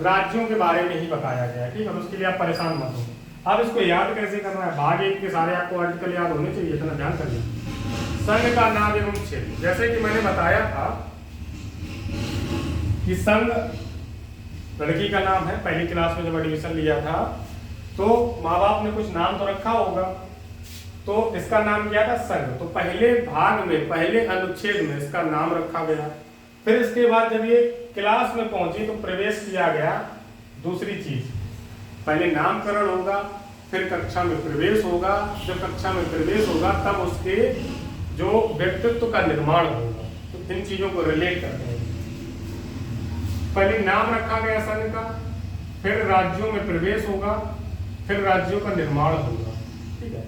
राज्यों के बारे में ही बताया गया है। ठीक है। उसके लिए आप परेशान मत हो। अब इसको याद कैसे करना है? भाग 1 के सारे आपको आर्टिकल याद होने चाहिए, इतना ध्यान करिए। संघ का नाम एवं क्षेत्र, जैसे कि मैंने बताया था कि संघ लड़की का नाम है। पहली क्लास में जब एडमिशन लिया था तो माँ बाप ने कुछ नाम तो रखा होगा, तो इसका नाम क्या था? संघ। तो पहले भाग में, पहले अनुच्छेद में इसका नाम रखा गया। फिर इसके बाद जब ये क्लास में पहुंची तो प्रवेश किया गया दूसरी चीज, पहले नामकरण होगा, फिर कक्षा में प्रवेश होगा। जब कक्षा में प्रवेश होगा तब उसके जो व्यक्तित्व का निर्माण होगा। तो इन चीजों को रिलेट करते हैं। पहले नाम रखा गया संघ का, फिर राज्यों में प्रवेश होगा, फिर राज्यों का निर्माण होगा। ठीक है।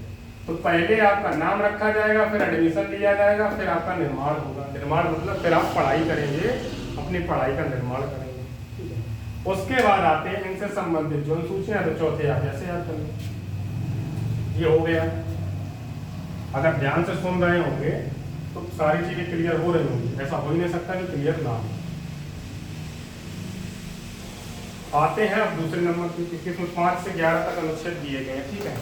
तो पहले आपका नाम रखा जाएगा, फिर एडमिशन लिया जाएगा, फिर आपका निर्माण होगा। निर्माण मतलब फिर आप पढ़ाई करेंगे, अपनी पढ़ाई का निर्माण करेंगे। ठीक है। उसके बाद आते हैं इनसे संबंधित जो अनुसूचियां हैं, तो चौथे आप ऐसे याद करेंगे। ये हो गया। अगर ध्यान से सुन रहे होंगे तो सारी चीजें क्लियर हो रही होंगी। ऐसा हो ही नहीं सकता कि क्लियर ना हो। आते हैं अब दूसरे नंबर की, क्योंकि इसमें 5 से 11 तक अनुच्छेद दिए गए हैं। ठीक है।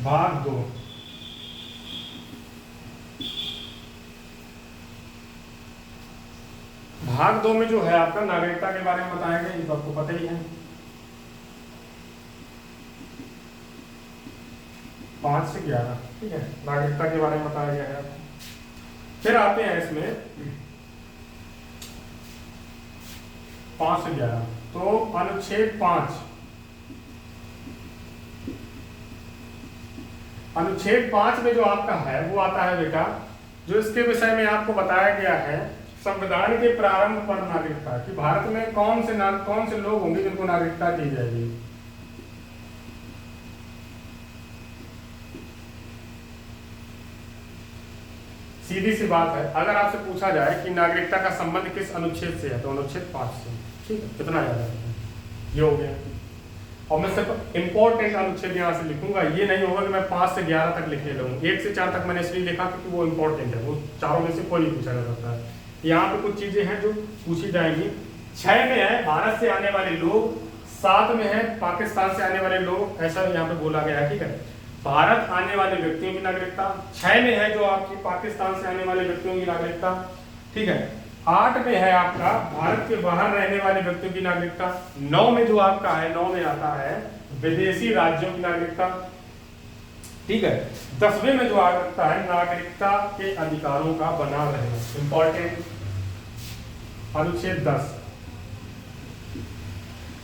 भाग 2 भाग 2 में जो है आपका नागरिकता के बारे में बताया गया, ये तो आपको पता ही है। 5 से 11, ठीक है, नागरिकता के बारे में बताया गया है। फिर आते हैं इसमें 5 से 11, तो अनुच्छेद 5, अनुच्छेद 5 में जो आपका है वो आता है बेटा, जो इसके विषय में आपको बताया गया है संविधान के प्रारंभ पर नागरिकता, कि भारत में कौन से लोग होंगे जिनको नागरिकता दी जाएगी। सीधी सी बात है, अगर आपसे पूछा जाए कि नागरिकता का संबंध किस अनुच्छेद से है, तो अनुच्छेद 5 से, ठीक है, कितना याद है, ये हो गया। और मैं सिर्फ इंपॉर्टेंट अनुच्छेद यहाँ से लिखूंगा, ये नहीं होगा कि मैं 5 से 11 तक लिखने लगूँ। 1 से 4 तक मैंने इसलिए लिखा क्योंकि वो इंपॉर्टेंट है, वो चारों में से कोई नहीं पूछा जा सकता है। यहाँ पे कुछ चीजें हैं जो पूछी जाएंगी। 6 में है भारत से आने वाले लोग, 7 में है पाकिस्तान से आने वाले लोग, ऐसा यहाँ पे बोला गया है, ठीक है। भारत आने वाले व्यक्तियों की नागरिकता, 6 में है जो आपकी पाकिस्तान से आने वाले व्यक्तियों की नागरिकता, ठीक है। 8 में है आपका भारत के बाहर रहने वाले व्यक्तियों की नागरिकता। 9 में जो आपका है, 9 में आता है विदेशी राज्यों की नागरिकता, ठीक है। 10वें में जो आ सकता है नागरिकता के अधिकारों का बना रहना, इंपॉर्टेंट अनुच्छेद 10,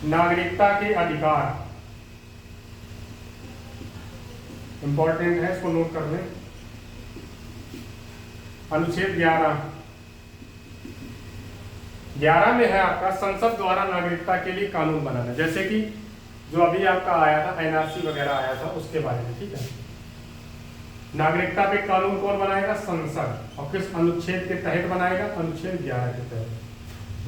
नागरिकता के अधिकार, इंपॉर्टेंट है, इसको नोट कर लें। अनुच्छेद 11 में है आपका संसद द्वारा नागरिकता के लिए कानून बनाना, जैसे कि जो अभी आपका आया था एनआरसी वगैरह आया था उसके बारे में, ठीक है। नागरिकता पे कानून कौन बनाएगा? संसद। और किस अनुच्छेद के तहत बनाएगा? अनुच्छेद 11 के तहत।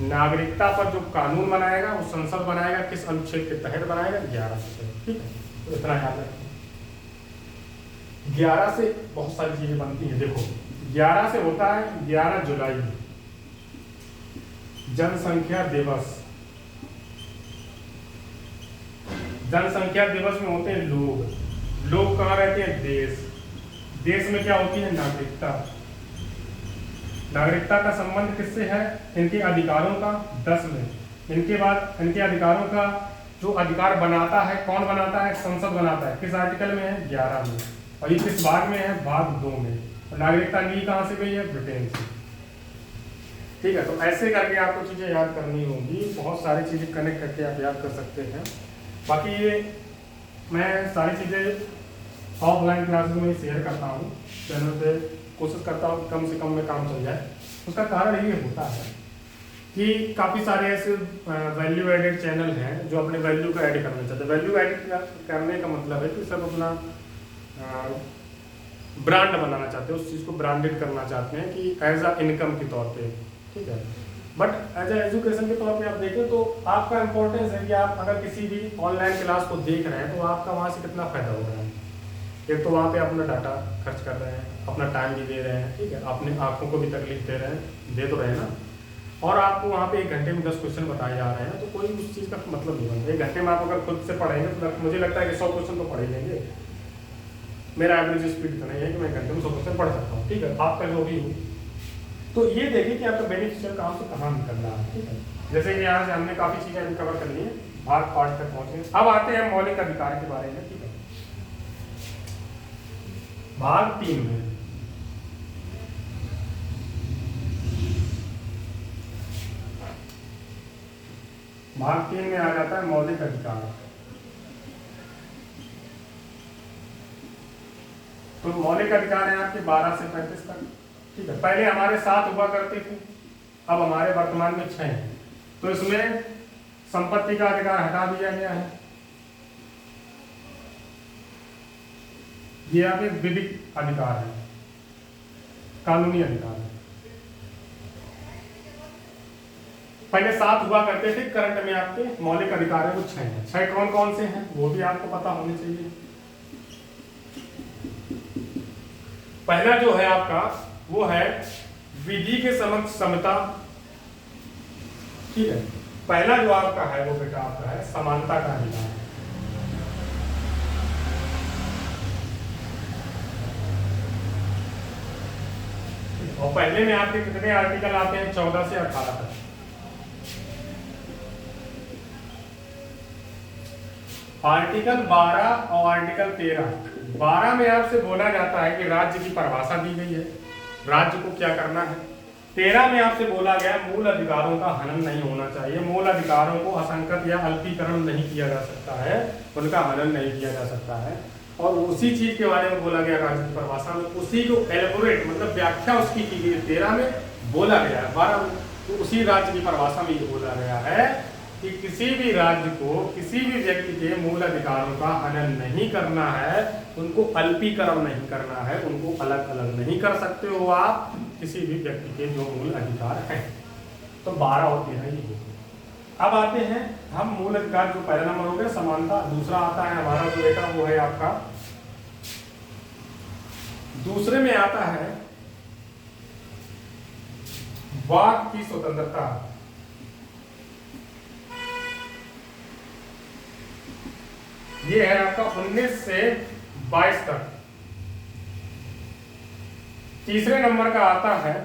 नागरिकता पर जो कानून बनाएगा वो संसद बनाएगा, किस अनुच्छेद के तहत बनाएगा? 11 के तहत, ठीक है। तो इतना याद रखें। 11 से बहुत सारी चीजें बनती हैं। देखो 11 से होता है 11 जुलाई जनसंख्या दिवस। जनसंख्या दिवस में होते हैं लोग कहाँ रहते हैं? देश में क्या होती है? नागरिकता। नागरिकता का संबंध किससे है? इनके अधिकारों का 10 में। इनके बाद इनके अधिकारों का जो अधिकार बनाता है, कौन बनाता है? संसद बनाता है। किस आर्टिकल में है? 11 में। और ये किस भाग में है? भाग 2 में। और नागरिकता ली कहाँ से गई है? ब्रिटेन से, ठीक है। तो ऐसे करके आपको चीजें याद करनी होंगी, बहुत सारी चीजें कनेक्ट करके आप याद कर सकते हैं। बाकी ये मैं सारी चीजें ऑफलाइन क्लासेस में शेयर करता हूँ चैनल पे, कोशिश करता हूँ कम से कम में काम चल जाए। उसका कारण ये होता है कि काफ़ी सारे ऐसे वैल्यू एडेड चैनल हैं जो अपने वैल्यू का ऐड करना चाहते हैं। वैल्यू एड करने का मतलब है कि सब अपना ब्रांड बनाना चाहते हैं, उस चीज़ को ब्रांडेड करना चाहते हैं कि एज अ इनकम के तौर पे, ठीक है। बट एज ए एजुकेशन के तौर पे आप देखें तो आपका इंपॉर्टेंस है कि आप अगर किसी भी ऑनलाइन क्लास को देख रहे हैं तो आपका वहाँ से कितना फ़ायदा हो रहा है। एक तो वहाँ पे अपना डाटा खर्च कर रहे हैं, अपना टाइम भी दे रहे हैं, ठीक है, अपने आँखों को भी तकलीफ दे रहे हैं, दे तो रहे हैं ना। और आपको वहाँ पे 1 घंटे में 10 क्वेश्चन बताए जा रहे हैं, तो कोई उस चीज़ का मतलब नहीं बनता। 1 घंटे में आप अगर खुद से पढ़ेंगे तो मुझे लगता है कि 100 क्वेश्चन तो पढ़ ही लेंगे। मेरा एवरेज स्पीड इतना ही है कि मैं 1 घंटे में 100 क्वेश्चन पढ़ सकता हूँ, ठीक है। आपका जो भी हो, तो ये देखिए कि आपका बेनिफिशियल काम से कहाँ निकल रहा है, ठीक है। जैसे कि यहाँ से हमने काफ़ी चीज़ें अभी कवर कर ली हैं, भाग 5 तक पहुँचे। अब आते हैं मौलिक अधिकार के बारे में, ठीक है। भाग 3 में आ जाता है मौलिक अधिकार। तो मौलिक अधिकार है आपके 12 से 35 तक, ठीक है। पहले हमारे 7 हुआ करते थे, अब हमारे वर्तमान में 6 हैं। तो इसमें संपत्ति का अधिकार हटा दिया गया है। ये आपके विधिक अधिकार है, कानूनी अधिकार है। पहले 7 हुआ करते थे, करंट में आपके मौलिक अधिकार है वो 6 हैं। 6 कौन कौन से हैं वो भी आपको पता होने चाहिए। पहला जो है आपका वो है विधि के समक्ष समता, ठीक है। पहला जो आपका है वो बेटा आपका है समानता का अधिकार। और पहले में आपके कितने आर्टिकल आते हैं? 14 से 18 तक। आर्टिकल 12 और आर्टिकल 13। 12 में आपसे बोला जाता है कि राज्य की परिभाषा दी गई है, राज्य को क्या करना है। 13 में आपसे बोला गया मूल अधिकारों का हनन नहीं होना चाहिए, मूल अधिकारों को असंगत या अल्पीकरण नहीं किया जा सकता है, उनका हनन नहीं किया जा सकता है। और उसी चीज के बारे में बोला गया राज्य की परिभाषा में, उसी को एलेबोरेट मतलब व्याख्या उसकी की गई 13 में बोला गया है। 12 में तो उसी राज्य की परिभाषा में ये बोला गया है कि किसी भी राज्य को किसी भी व्यक्ति के मूल अधिकारों का हनन नहीं करना है, उनको अल्पीकरण नहीं करना है, उनको अलग अलग नहीं कर सकते हो आप किसी भी व्यक्ति के जो मूल अधिकार हैं। तो 12 और 13 ये हो गए। अब आते हैं हम मूल अधिकार, जो पहला नंबर हो गया समानता। दूसरा आता है हमारा जो बेटा वो है आपका, दूसरे में आता है वाक की स्वतंत्रता। ये है आपका 19 से 22 तक। तीसरे नंबर का आता है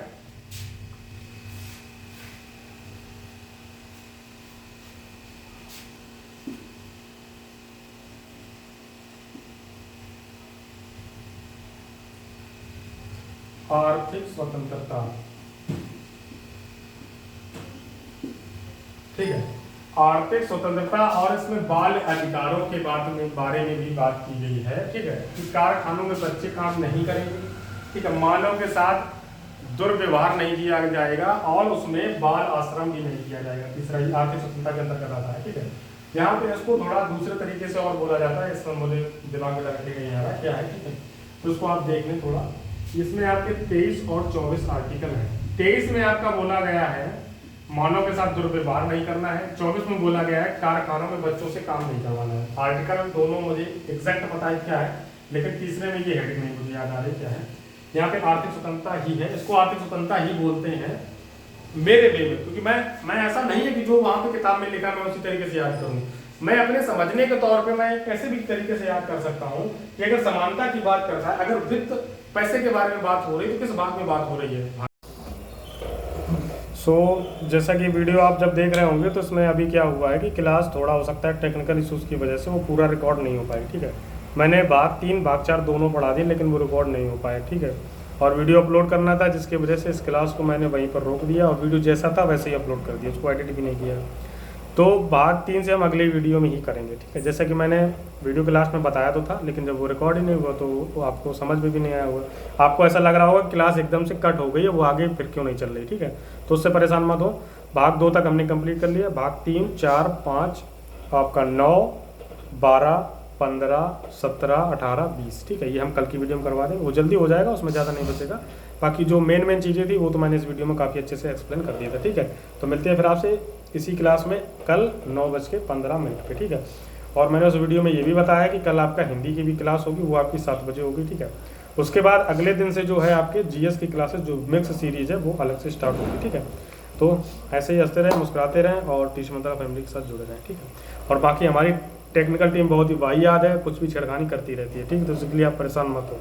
आर्थिक स्वतंत्रता। ठीक है, आर्थिक स्वतंत्रता। और इसमें बाल अधिकारों के बारे में भी बात की गई है। ठीक है, कि कारखानों में बच्चे काम नहीं करेंगे, ठीक है, मानव के साथ दुर्व्यवहार नहीं किया जाएगा और उसमें बाल आश्रम भी नहीं किया जाएगा। तीसरा ही आर्थिक स्वतंत्रता के अंतर्गत आता है। ठीक है, यहाँ पे इसको थोड़ा दूसरे तरीके से और बोला जाता है, इसमें मुझे दिमाग में रखने के नहीं आ रहा क्या है। ठीक है, तो उसको आप देख लें थोड़ा। इसमें आपके 23 और 24 आर्टिकल हैं। 23 में आपका बोला गया है मानव के साथ दुर्व्यवहार नहीं करना है। 24 में बोला गया है कारखानों में बच्चों से काम नहीं करवाना है। आर्टिकल दोनों मुझे एग्जैक्ट पता है क्या है, लेकिन तीसरे में ये हेडिंग नहीं मुझे याद आ रही क्या है। यहाँ पे आर्थिक स्वतंत्रता ही है, इसको आर्थिक स्वतंत्रता ही बोलते हैं मेरे वे में, क्योंकि मैं ऐसा नहीं है कि जो वहां पे किताब में लिखा मैं उसी तरीके से याद करूँ। मैं अपने समझने के तौर पे मैं कैसे भी तरीके से याद कर सकता हूँ कि अगर समानता की बात करता है, अगर वित्त पैसे के बारे में बात हो रही है तो किस बात में बात हो रही है। जैसा कि वीडियो आप जब देख रहे होंगे तो इसमें अभी क्या हुआ है कि क्लास थोड़ा हो सकता है टेक्निकल इश्यूज़ की वजह से वो पूरा रिकॉर्ड नहीं हो पाया। ठीक है, मैंने भाग 3 भाग 4 दोनों पढ़ा दिए, लेकिन वो रिकॉर्ड नहीं हो पाया। ठीक है, और वीडियो अपलोड करना था, जिसकी वजह से इस क्लास को मैंने वहीं पर रोक दिया और वीडियो जैसा था वैसे ही अपलोड कर दिया, उसको एडिट भी नहीं किया। तो भाग 3 से हम अगले वीडियो में ही करेंगे। ठीक है, जैसा कि मैंने वीडियो क्लास में बताया तो था, लेकिन जब वो रिकॉर्ड ही नहीं हुआ तो वो आपको समझ में भी नहीं आया होगा। आपको ऐसा लग रहा होगा क्लास एकदम से कट हो गई है, वो आगे फिर क्यों नहीं चल रही। ठीक है, तो उससे परेशान मत हो। भाग 2 तक हमने कंप्लीट कर लिया। भाग 3, 4, 5 आपका 9, 12, 15, 17, 18, 20। ठीक है, ये हम कल की वीडियो में करवा देंगे, वो जल्दी हो जाएगा, उसमें ज़्यादा नहीं बचेगा। बाकी जो मेन चीज़ें थी वो तो मैंने इस वीडियो में काफ़ी अच्छे से एक्सप्लेन कर दिया था। ठीक है, तो मिलते हैं फिर आपसे इसी क्लास में कल 9:15 पे। ठीक है, और मैंने उस वीडियो में ये भी बताया कि कल आपका हिंदी की भी क्लास होगी, वो आपकी 7 बजे होगी। ठीक है, उसके बाद अगले दिन से जो है आपके जीएस की क्लासेस जो मिक्स सीरीज है वो अलग से स्टार्ट होगी। ठीक है, तो ऐसे ही हंसते रहें, मुस्कुराते रहें और टीच मंत्रा फैमिली के साथ जुड़े रहें। ठीक है, और बाकी हमारी टेक्निकल टीम बहुत ही वाहियात है, कुछ भी छेड़खानी करती रहती है। ठीक है, तो इसके लिए आप परेशान मत हो।